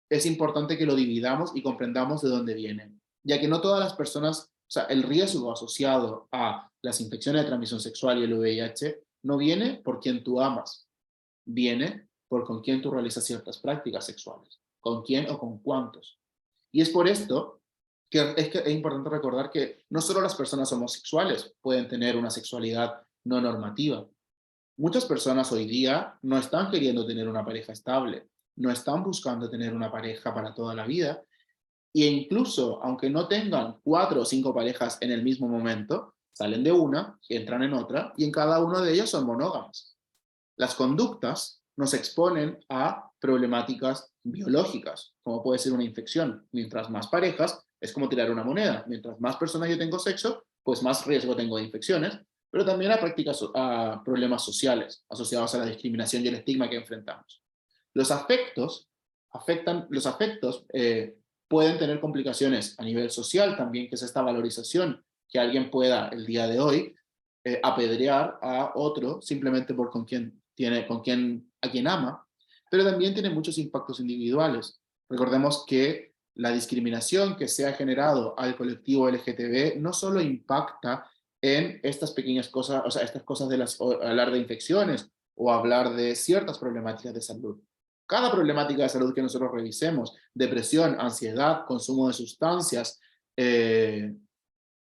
es importante que lo dividamos y comprendamos de dónde viene, ya que no todas las personas, o sea, el riesgo asociado a las infecciones de transmisión sexual y el VIH no viene por quien tú amas, viene por con quién tú realizas ciertas prácticas sexuales, con quién o con cuántos. Y es por esto que es importante recordar que no solo las personas homosexuales pueden tener una sexualidad no normativa. Muchas personas hoy día no están queriendo tener una pareja estable, no están buscando tener una pareja para toda la vida, e incluso aunque no tengan 4 o 5 parejas en el mismo momento, salen de una, entran en otra, y en cada uno de ellos son monógamas. Las conductas nos exponen a problemáticas biológicas, como puede ser una infección. Mientras más parejas, es como tirar una moneda. Mientras más personas yo tengo sexo, pues más riesgo tengo de infecciones, pero también a problemas sociales asociados a la discriminación y el estigma que enfrentamos. Los afectos pueden tener complicaciones a nivel social también, que es esta valorización que alguien pueda el día de hoy apedrear a otro simplemente por a quien ama, pero también tiene muchos impactos individuales. Recordemos que la discriminación que se ha generado al colectivo LGTB no solo impacta en estas pequeñas cosas, o sea, estas cosas de hablar de infecciones o hablar de ciertas problemáticas de salud. Cada problemática de salud que nosotros revisemos, depresión, ansiedad, consumo de sustancias,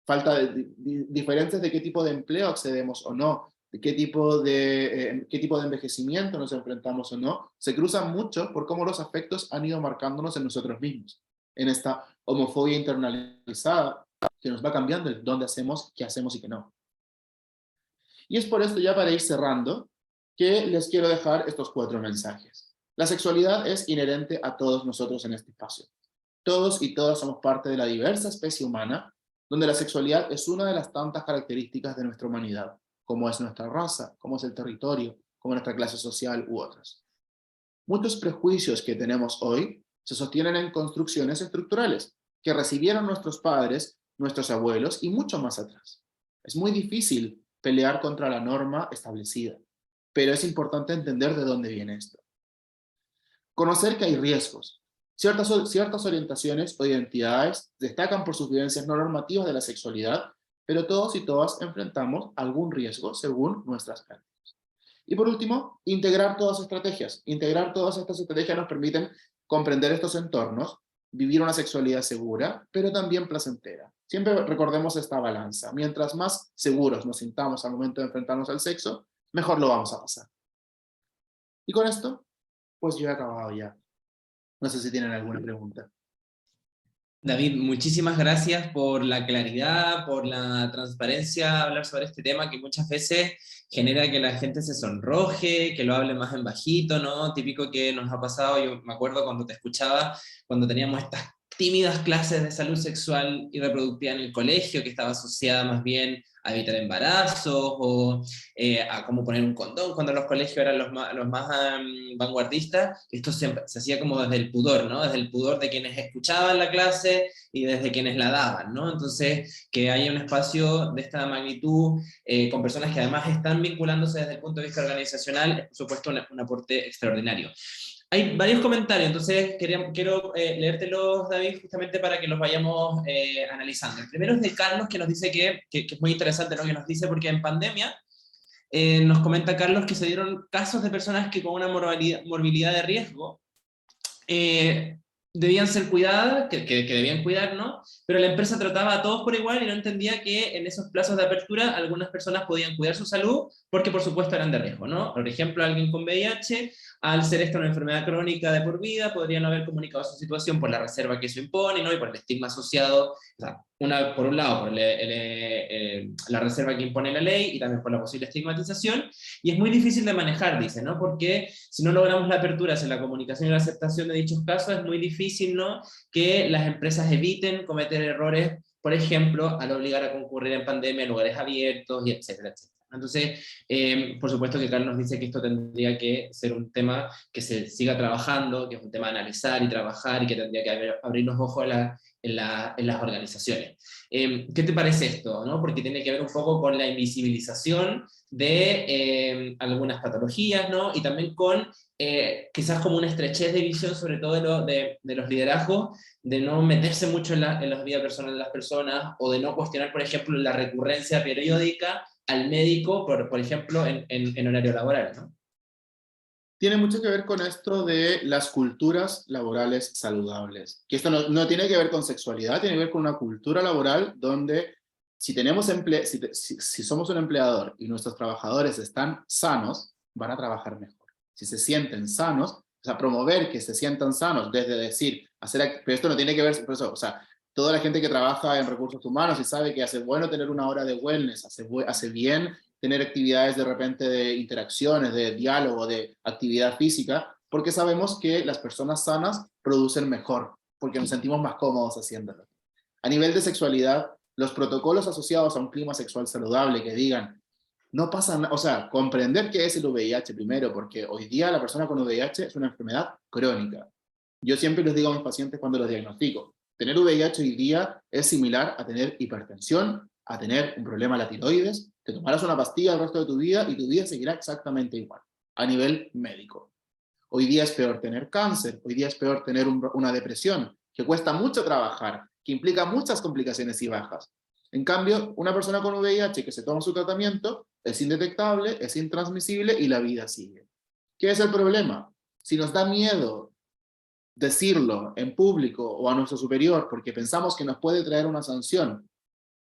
falta de diferencias de qué tipo de empleo accedemos o no, de qué tipo de envejecimiento nos enfrentamos o no, se cruzan mucho por cómo los afectos han ido marcándonos en nosotros mismos, en esta homofobia internalizada que nos va cambiando el dónde hacemos, qué hacemos y qué no. Y es por esto, ya para ir cerrando, que les quiero dejar estos 4 mensajes. La sexualidad es inherente a todos nosotros en este espacio. Todos y todas somos parte de la diversa especie humana, donde la sexualidad es una de las tantas características de nuestra humanidad, como es nuestra raza, como es el territorio, como nuestra clase social u otras. Muchos prejuicios que tenemos hoy se sostienen en construcciones estructurales que recibieron nuestros padres, nuestros abuelos y mucho más atrás. Es muy difícil pelear contra la norma establecida, pero es importante entender de dónde viene esto. Conocer que hay riesgos. Ciertas orientaciones o identidades destacan por sus vivencias no normativas de la sexualidad, pero todos y todas enfrentamos algún riesgo según nuestras prácticas. Y por último, integrar todas las estrategias. Integrar todas estas estrategias nos permiten comprender estos entornos, vivir una sexualidad segura, pero también placentera. Siempre recordemos esta balanza. Mientras más seguros nos sintamos al momento de enfrentarnos al sexo, mejor lo vamos a pasar. Y con esto, pues yo he acabado ya. No sé si tienen alguna pregunta. David, muchísimas gracias por la claridad, por la transparencia, hablar sobre este tema que muchas veces genera que la gente se sonroje, que lo hable más en bajito, ¿no? Típico que nos ha pasado, yo me acuerdo cuando te escuchaba, cuando teníamos estas tímidas clases de salud sexual y reproductiva en el colegio, que estaba asociada más bien a evitar embarazos o a cómo poner un condón, cuando los colegios eran los más vanguardistas. Esto se hacía como desde el pudor, ¿no? Desde el pudor de quienes escuchaban la clase y desde quienes la daban, ¿no? Entonces, que haya un espacio de esta magnitud, con personas que además están vinculándose desde el punto de vista organizacional, es por supuesto un aporte extraordinario. Hay varios comentarios, entonces quiero leértelos, David, justamente para que los vayamos analizando. El primero es de Carlos, que nos dice que es muy interesante lo que nos dice, porque en pandemia nos comenta Carlos que se dieron casos de personas que con una morbilidad de riesgo debían ser cuidadas, que debían cuidar, ¿no? Pero la empresa trataba a todos por igual y no entendía que en esos plazos de apertura algunas personas podían cuidar su salud porque por supuesto eran de riesgo, ¿no? Por ejemplo, alguien con VIH, al ser esta una enfermedad crónica de por vida, podrían haber comunicado su situación por la reserva que eso impone, ¿no? Y por el estigma asociado, o sea, por un lado, por la reserva que impone la ley y también por la posible estigmatización, y es muy difícil de manejar, dice, ¿no? Porque si no logramos la apertura hacia la comunicación y la aceptación de dichos casos, es muy difícil, ¿no?, que las empresas eviten cometer errores, por ejemplo, al obligar a concurrir en pandemia a lugares abiertos, y etcétera, etcétera. Entonces, por supuesto que Carlos dice que esto tendría que ser un tema que se siga trabajando, que es un tema a analizar y trabajar, y que tendría que abrir los ojos en las organizaciones. ¿Qué te parece esto, no? Porque tiene que ver un poco con la invisibilización de algunas patologías, ¿no? Y también con quizás como una estrechez de visión, sobre todo de los liderazgos, de no meterse mucho en la vida personal de las personas, o de no cuestionar, por ejemplo, la recurrencia periódica al médico, por ejemplo, en horario laboral, ¿no? Tiene mucho que ver con esto de las culturas laborales saludables. Que esto no tiene que ver con sexualidad, tiene que ver con una cultura laboral donde si somos un empleador y nuestros trabajadores están sanos, van a trabajar mejor. Si se sienten sanos, o sea, promover que se sientan sanos, desde decir, pero esto no tiene que ver, por eso, o sea, toda la gente que trabaja en recursos humanos y sabe que hace bueno tener una hora de wellness, hace bien tener actividades de repente de interacciones, de diálogo, de actividad física, porque sabemos que las personas sanas producen mejor, porque nos sentimos más cómodos haciéndolo. A nivel de sexualidad, los protocolos asociados a un clima sexual saludable que digan, no pasa nada, o sea, comprender qué es el VIH primero, porque hoy día la persona con VIH es una enfermedad crónica. Yo siempre les digo a mis pacientes cuando los diagnostico, tener VIH hoy día es similar a tener hipertensión, a tener un problema de la tiroides, te tomarás una pastilla el resto de tu vida y tu vida seguirá exactamente igual, a nivel médico. Hoy día es peor tener cáncer, hoy día es peor tener una depresión, que cuesta mucho trabajar, que implica muchas complicaciones y bajas. En cambio, una persona con VIH que se toma su tratamiento es indetectable, es intransmisible y la vida sigue. ¿Qué es el problema? Si nos da miedo decirlo en público o a nuestro superior porque pensamos que nos puede traer una sanción,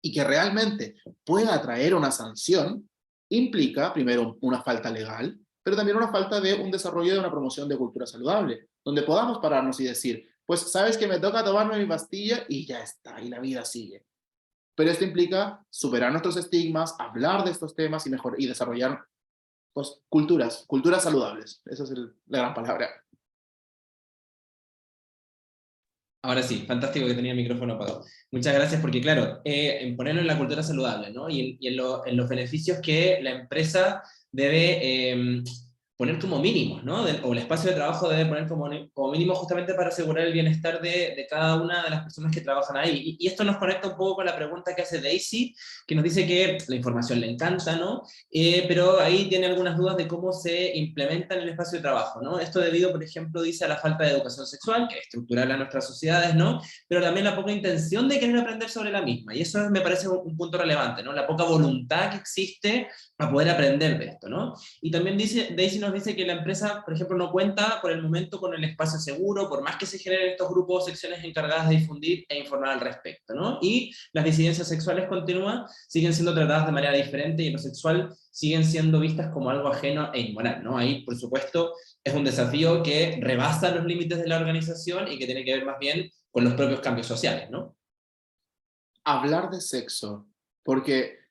y que realmente pueda traer una sanción, implica, primero, una falta legal, pero también una falta de un desarrollo de una promoción de cultura saludable, donde podamos pararnos y decir, pues sabes que me toca tomarme mi pastilla y ya está, y la vida sigue. Pero esto implica superar nuestros estigmas, hablar de estos temas y desarrollar pues, culturas saludables. Esa es la gran palabra. Ahora sí, fantástico que tenía el micrófono apagado. Muchas gracias, porque claro, en ponerlo en la cultura saludable, ¿no? Y en los beneficios que la empresa debe poner como mínimos, ¿no? O el espacio de trabajo debe poner como mínimo justamente para asegurar el bienestar de cada una de las personas que trabajan ahí. Y esto nos conecta un poco con la pregunta que hace Daisy, que nos dice que la información le encanta, ¿no? Pero ahí tiene algunas dudas de cómo se implementa en el espacio de trabajo, ¿no? Esto debido, por ejemplo, dice a la falta de educación sexual, que es estructural a nuestras sociedades, ¿no? Pero también la poca intención de querer aprender sobre la misma. Y eso me parece un punto relevante, ¿no? La poca voluntad que existe a poder aprender de esto, ¿no? Y también Daisy nos dice que la empresa, por ejemplo, no cuenta por el momento con el espacio seguro, por más que se generen estos grupos o secciones encargadas de difundir e informar al respecto, ¿no? Y las disidencias sexuales continúan, siguen siendo tratadas de manera diferente y en lo sexual siguen siendo vistas como algo ajeno e inmoral, ¿no? Ahí, por supuesto, es un desafío que rebasa los límites de la organización y que tiene que ver más bien con los propios cambios sociales, ¿no? Hablar de sexo, porque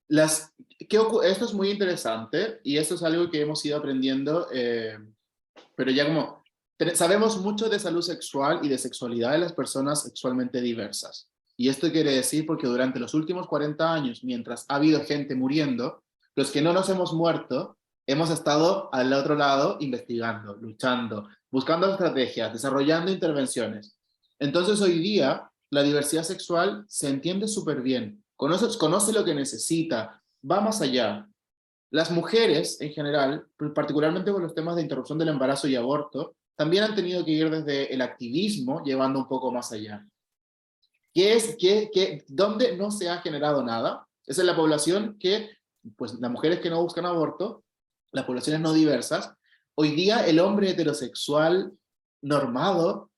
esto es muy interesante y esto es algo que hemos ido aprendiendo, pero ya como sabemos mucho de salud sexual y de sexualidad de las personas sexualmente diversas. Y esto quiere decir porque durante los últimos 40 años, mientras ha habido gente muriendo, los que no nos hemos muerto, hemos estado al otro lado investigando, luchando, buscando estrategias, desarrollando intervenciones. Entonces hoy día la diversidad sexual se entiende súper bien, conoce lo que necesita, va más allá. Las mujeres en general, particularmente con los temas de interrupción del embarazo y aborto, también han tenido que ir desde el activismo llevando un poco más allá. ¿Dónde no se ha generado nada? Esa es la población que, pues las mujeres que no buscan aborto, las poblaciones no diversas. Hoy día el hombre heterosexual normado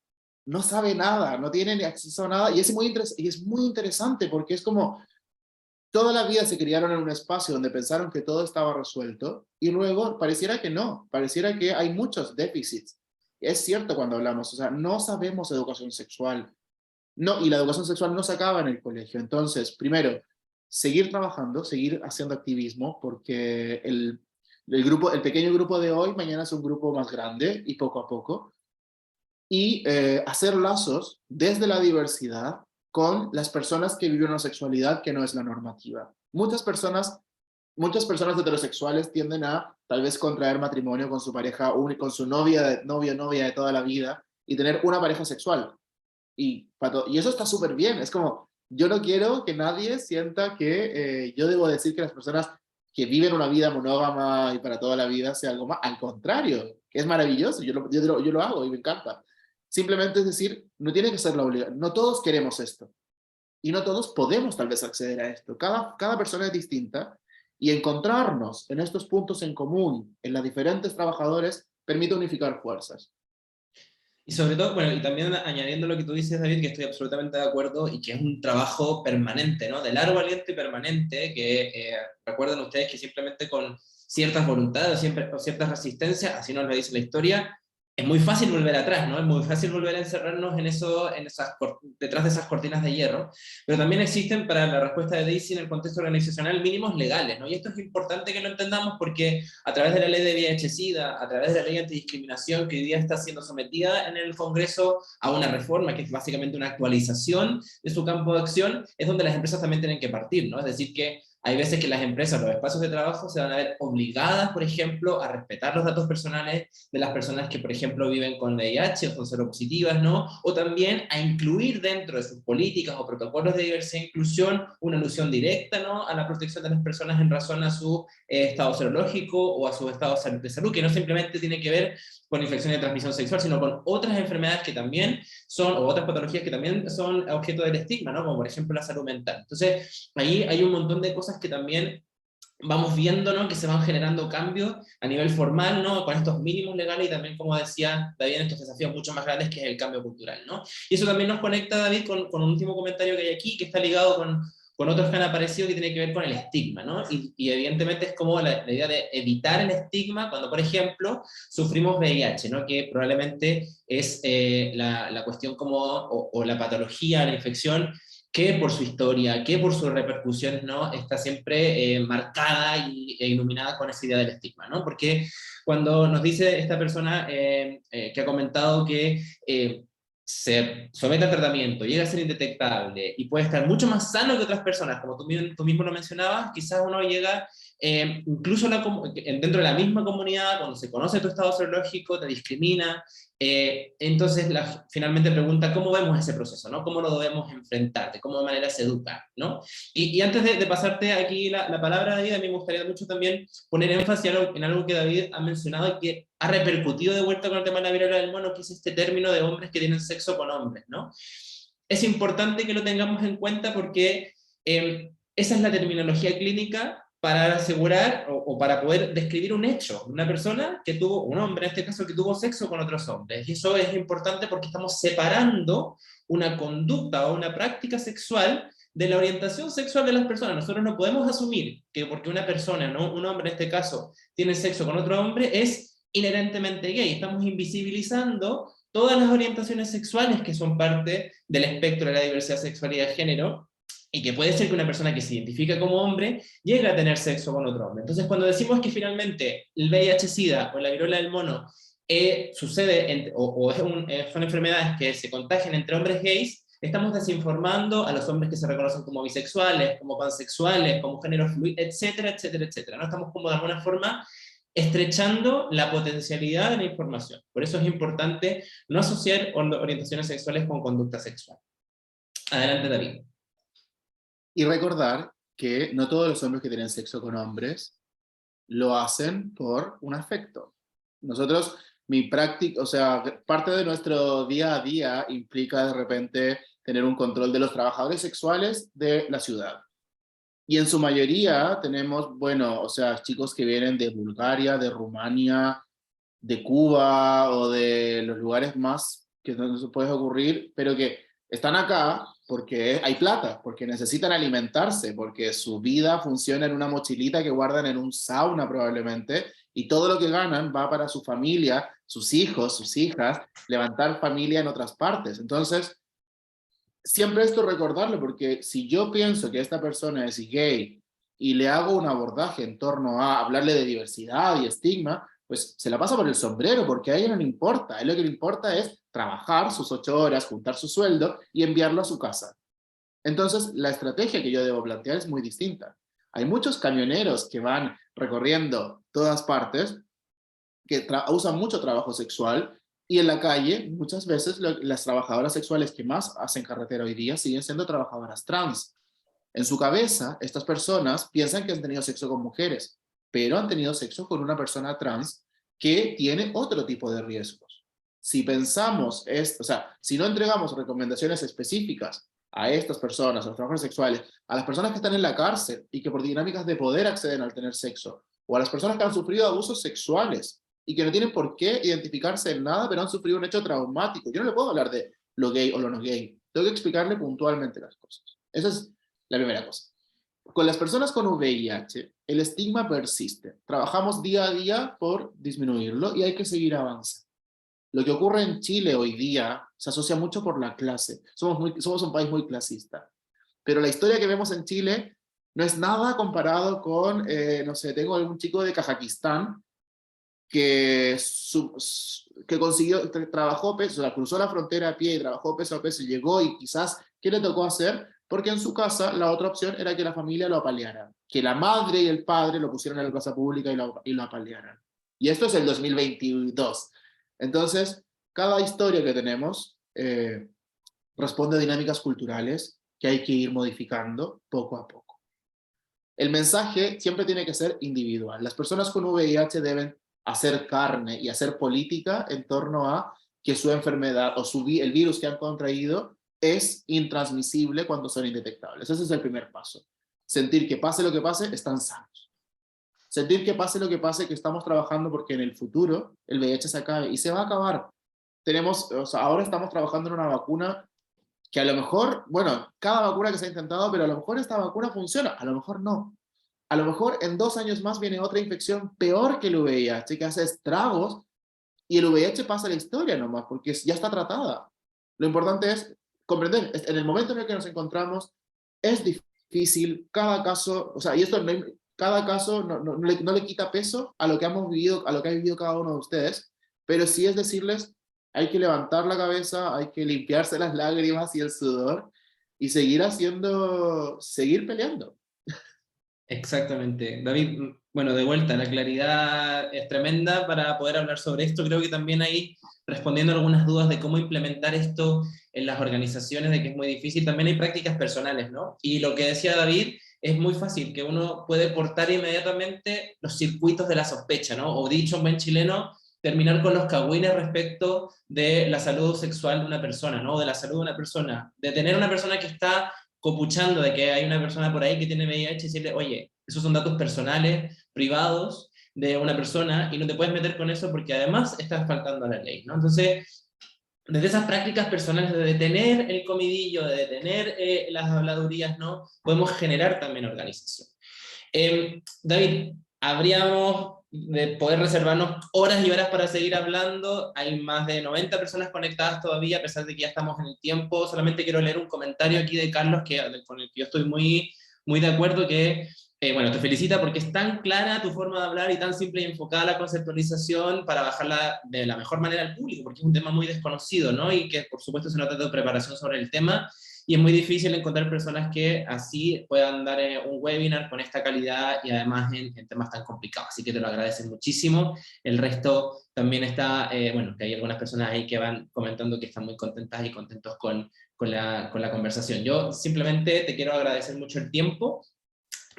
no sabe nada, no tiene ni acceso a nada, y es muy interesante porque es como toda la vida se criaron en un espacio donde pensaron que todo estaba resuelto y luego pareciera que no, pareciera que hay muchos déficits. Es cierto cuando hablamos, o sea, no sabemos educación sexual, no, y la educación sexual no se acaba en el colegio. Entonces, primero, seguir trabajando, seguir haciendo activismo, porque el pequeño grupo de hoy, mañana es un grupo más grande y poco a poco, y hacer lazos desde la diversidad con las personas que viven una sexualidad que no es la normativa. Muchas personas heterosexuales tienden a tal vez contraer matrimonio con su pareja, con su novia de toda la vida y tener una pareja sexual. Y eso está súper bien. Es como, yo no quiero que nadie sienta que yo debo decir que las personas que viven una vida monógama y para toda la vida sea algo más. Al contrario, que es maravilloso. Yo lo hago y me encanta. Simplemente es decir, no tiene que ser la obligación. No todos queremos esto. Y no todos podemos tal vez acceder a esto. Cada persona es distinta y encontrarnos en estos puntos en común, en las diferentes trabajadores, permite unificar fuerzas. Y sobre todo, bueno, y también añadiendo lo que tú dices, David, que estoy absolutamente de acuerdo y que es un trabajo permanente, ¿no? De largo aliento y permanente, que recuerden ustedes que simplemente con ciertas voluntades o ciertas resistencias, así nos lo dice la historia, es muy fácil volver atrás, ¿no? Es muy fácil volver a encerrarnos detrás de esas cortinas de hierro, pero también existen para la respuesta de Daisy en el contexto organizacional mínimos legales, ¿no? Y esto es importante que lo entendamos porque a través de la ley de VIH-Sida, a través de la ley antidiscriminación que hoy día está siendo sometida en el Congreso a una reforma, que es básicamente una actualización de su campo de acción, es donde las empresas también tienen que partir, ¿no? Es decir, que hay veces que las empresas, los espacios de trabajo se van a ver obligadas, por ejemplo, a respetar los datos personales de las personas que, por ejemplo, viven con VIH o son seropositivas, ¿no? O también a incluir dentro de sus políticas o protocolos de diversidad e inclusión una alusión directa, ¿no? A la protección de las personas en razón a su estado serológico o a su estado de salud, que no simplemente tiene que ver con infección de transmisión sexual, sino con otras enfermedades que también son, o otras patologías que también son objeto del estigma, ¿no? Como por ejemplo la salud mental. Entonces, ahí hay un montón de cosas que también vamos viendo, ¿no? Que se van generando cambios a nivel formal, ¿no? Con estos mínimos legales y también, como decía David, estos desafíos mucho más grandes que es el cambio cultural, ¿no? Y eso también nos conecta, David, con un último comentario que hay aquí, que está ligado con otros que han aparecido que tiene que ver con el estigma, ¿no? Y evidentemente es como la idea de evitar el estigma cuando, por ejemplo, sufrimos VIH, ¿no? Que probablemente es la cuestión como, o la patología, la infección, que por su historia, que por sus repercusiones, ¿no? Está siempre marcada e iluminada con esa idea del estigma, ¿no? Porque cuando nos dice esta persona que ha comentado que se somete al tratamiento, llega a ser indetectable y puede estar mucho más sano que otras personas, como tú mismo lo mencionabas, quizás uno llega incluso dentro de la misma comunidad, cuando se conoce tu estado serológico, te discrimina. Entonces, finalmente pregunta, ¿cómo vemos ese proceso? ¿No? ¿Cómo lo debemos enfrentar? ¿De cómo manera se educa? ¿No? Y antes de pasarte aquí la palabra, David, a mí me gustaría mucho también poner énfasis en algo que David ha mencionado y que ha repercutido de vuelta con el tema de la viruela del mono, que es este término de hombres que tienen sexo con hombres, ¿no? Es importante que lo tengamos en cuenta porque esa es la terminología clínica para asegurar o para poder describir un hecho, una persona que tuvo, un hombre en este caso, que tuvo sexo con otros hombres. Y eso es importante porque estamos separando una conducta o una práctica sexual de la orientación sexual de las personas. Nosotros no podemos asumir que porque una persona, ¿no? Un hombre en este caso, tiene sexo con otro hombre, es inherentemente gay. Estamos invisibilizando todas las orientaciones sexuales que son parte del espectro de la diversidad sexual y de género, y que puede ser que una persona que se identifica como hombre llegue a tener sexo con otro hombre. Entonces, cuando decimos que finalmente el VIH-Sida o la viruela del mono sucede, son enfermedades que se contagian entre hombres gays, estamos desinformando a los hombres que se reconocen como bisexuales, como pansexuales, como género fluido, etcétera, etcétera, etcétera. ¿No? Estamos como de alguna forma estrechando la potencialidad de la información. Por eso es importante no asociar orientaciones sexuales con conducta sexual. Adelante, David. Y recordar que no todos los hombres que tienen sexo con hombres lo hacen por un afecto. Nosotros, mi práctica, o sea, parte de nuestro día a día implica de repente tener un control de los trabajadores sexuales de la ciudad. Y en su mayoría tenemos, bueno, o sea, chicos que vienen de Bulgaria, de Rumania, de Cuba o de los lugares más que no se puede ocurrir, pero que están acá porque hay plata, porque necesitan alimentarse, porque su vida funciona en una mochilita que guardan en un sauna probablemente, y todo lo que ganan va para su familia, sus hijos, sus hijas, levantar familia en otras partes. Entonces, siempre esto recordarlo, porque si yo pienso que esta persona es gay y le hago un abordaje en torno a hablarle de diversidad y estigma, pues se la pasa por el sombrero, porque a ella no le importa. A él lo que le importa es trabajar sus 8 horas, juntar su sueldo y enviarlo a su casa. Entonces, la estrategia que yo debo plantear es muy distinta. Hay muchos camioneros que van recorriendo todas partes, que usan mucho trabajo sexual, y en la calle, muchas veces, las trabajadoras sexuales que más hacen carretera hoy día siguen siendo trabajadoras trans. En su cabeza, estas personas piensan que han tenido sexo con mujeres, pero han tenido sexo con una persona trans que tiene otro tipo de riesgos. Si pensamos esto, o sea, si no entregamos recomendaciones específicas a estas personas, a los trabajadores sexuales, a las personas que están en la cárcel y que por dinámicas de poder acceden al tener sexo, o a las personas que han sufrido abusos sexuales y que no tienen por qué identificarse en nada, pero han sufrido un hecho traumático. Yo no le puedo hablar de lo gay o lo no gay. Tengo que explicarle puntualmente las cosas. Esa es la primera cosa. Con las personas con VIH, el estigma persiste. Trabajamos día a día por disminuirlo y hay que seguir avanzando. Lo que ocurre en Chile hoy día se asocia mucho por la clase. Somos un país muy clasista. Pero la historia que vemos en Chile no es nada comparado con, no sé, tengo algún chico de Kazajistán que consiguió, trabajó peso, o sea, cruzó la frontera a pie y trabajó peso a peso y llegó, y quizás, ¿qué le tocó hacer? Porque en su casa la otra opción era que la familia lo apaleara, que la madre y el padre lo pusieran en la plaza pública y lo apalearan. Y esto es el 2022. Entonces, cada historia que tenemos responde a dinámicas culturales que hay que ir modificando poco a poco. El mensaje siempre tiene que ser individual. Las personas con VIH deben hacer carne y hacer política en torno a que su enfermedad o el virus que han contraído es intransmisible cuando son indetectables. Ese es el primer paso. Sentir que pase lo que pase, están sanos. Sentir que pase lo que pase, que estamos trabajando porque en el futuro el VIH se acabe, y se va a acabar. Ahora estamos trabajando en una vacuna que a lo mejor, bueno, cada vacuna que se ha intentado, pero a lo mejor esta vacuna funciona, a lo mejor no. A lo mejor en 2 años más viene otra infección peor que el VIH, que hace estragos, y el VIH pasa a la historia nomás, porque ya está tratada. Lo importante es comprender, en el momento en el que nos encontramos, es difícil, cada caso, o sea, y esto cada caso no le quita peso a lo que hemos vivido, a lo que ha vivido cada uno de ustedes, pero sí es decirles, hay que levantar la cabeza, hay que limpiarse las lágrimas y el sudor, y seguir peleando. Exactamente. David, bueno, de vuelta, la claridad es tremenda para poder hablar sobre esto. Creo que también ahí, respondiendo a algunas dudas de cómo implementar esto en las organizaciones, de que es muy difícil, también hay prácticas personales, ¿no? Y lo que decía David, es muy fácil, que uno puede portar inmediatamente los circuitos de la sospecha, ¿no? O dicho en buen chileno, terminar con los cagüines respecto de la salud sexual de una persona, ¿no? De la salud de una persona. De tener una persona que está copuchando de que hay una persona por ahí que tiene VIH y decirle, oye, esos son datos personales, privados de una persona y no te puedes meter con eso porque además estás faltando a la ley, ¿no? Entonces, desde esas prácticas personales de detener el comidillo, de detener las habladurías, ¿no? Podemos generar también organización. David, habríamos de poder reservarnos horas y horas para seguir hablando. Hay más de 90 personas conectadas todavía, a pesar de que ya estamos en el tiempo. Solamente quiero leer un comentario aquí de Carlos con el que yo estoy muy de acuerdo, que, bueno, te felicita porque es tan clara tu forma de hablar y tan simple y enfocada la conceptualización para bajarla de la mejor manera al público, porque es un tema muy desconocido, ¿no? Y que por supuesto se nota de preparación sobre el tema y es muy difícil encontrar personas que así puedan dar un webinar con esta calidad y además en temas tan complicados. Así que te lo agradecen muchísimo. El resto también está, bueno, que hay algunas personas ahí que van comentando que están muy contentas y contentos con la conversación. Yo simplemente te quiero agradecer mucho el tiempo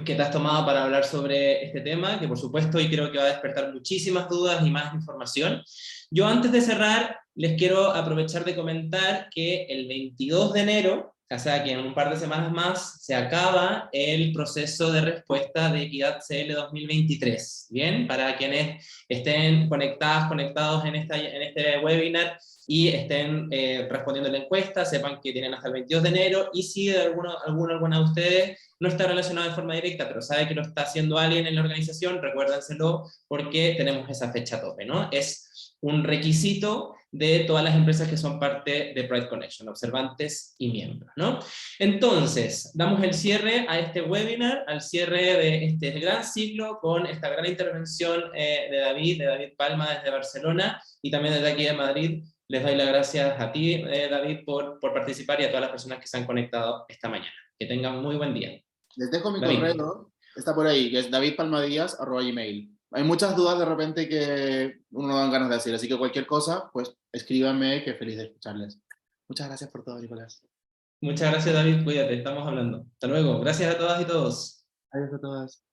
que te has tomado para hablar sobre este tema, que por supuesto y creo que va a despertar muchísimas dudas y más información. Yo antes de cerrar, les quiero aprovechar de comentar que el 22 de enero, o sea que en un par de semanas más, se acaba el proceso de respuesta de Equidad CL 2023. Bien, para quienes estén conectados en este webinar y estén respondiendo la encuesta, sepan que tienen hasta el 22 de enero, y si de alguna de ustedes no está relacionado de forma directa, pero sabe que lo está haciendo alguien en la organización, recuérdenselo porque tenemos esa fecha tope, ¿no? Es un requisito de todas las empresas que son parte de Pride Connection, observantes y miembros, ¿no? Entonces, damos el cierre a este webinar, al cierre de este gran ciclo con esta gran intervención de David Palma desde Barcelona y también desde aquí de Madrid. Les doy las gracias a ti, David, por participar y a todas las personas que se han conectado esta mañana. Que tengan muy buen día. Les dejo mi David. correo, está por ahí, que es davidpalmadías@gmail. Hay muchas dudas de repente que uno no dan ganas de decir, así que cualquier cosa, pues escríbanme, que feliz de escucharles. Muchas gracias por todo, Nicolás. Muchas gracias, David. Cuídate, estamos hablando. Hasta luego. Gracias a todas y todos. Adiós a todas.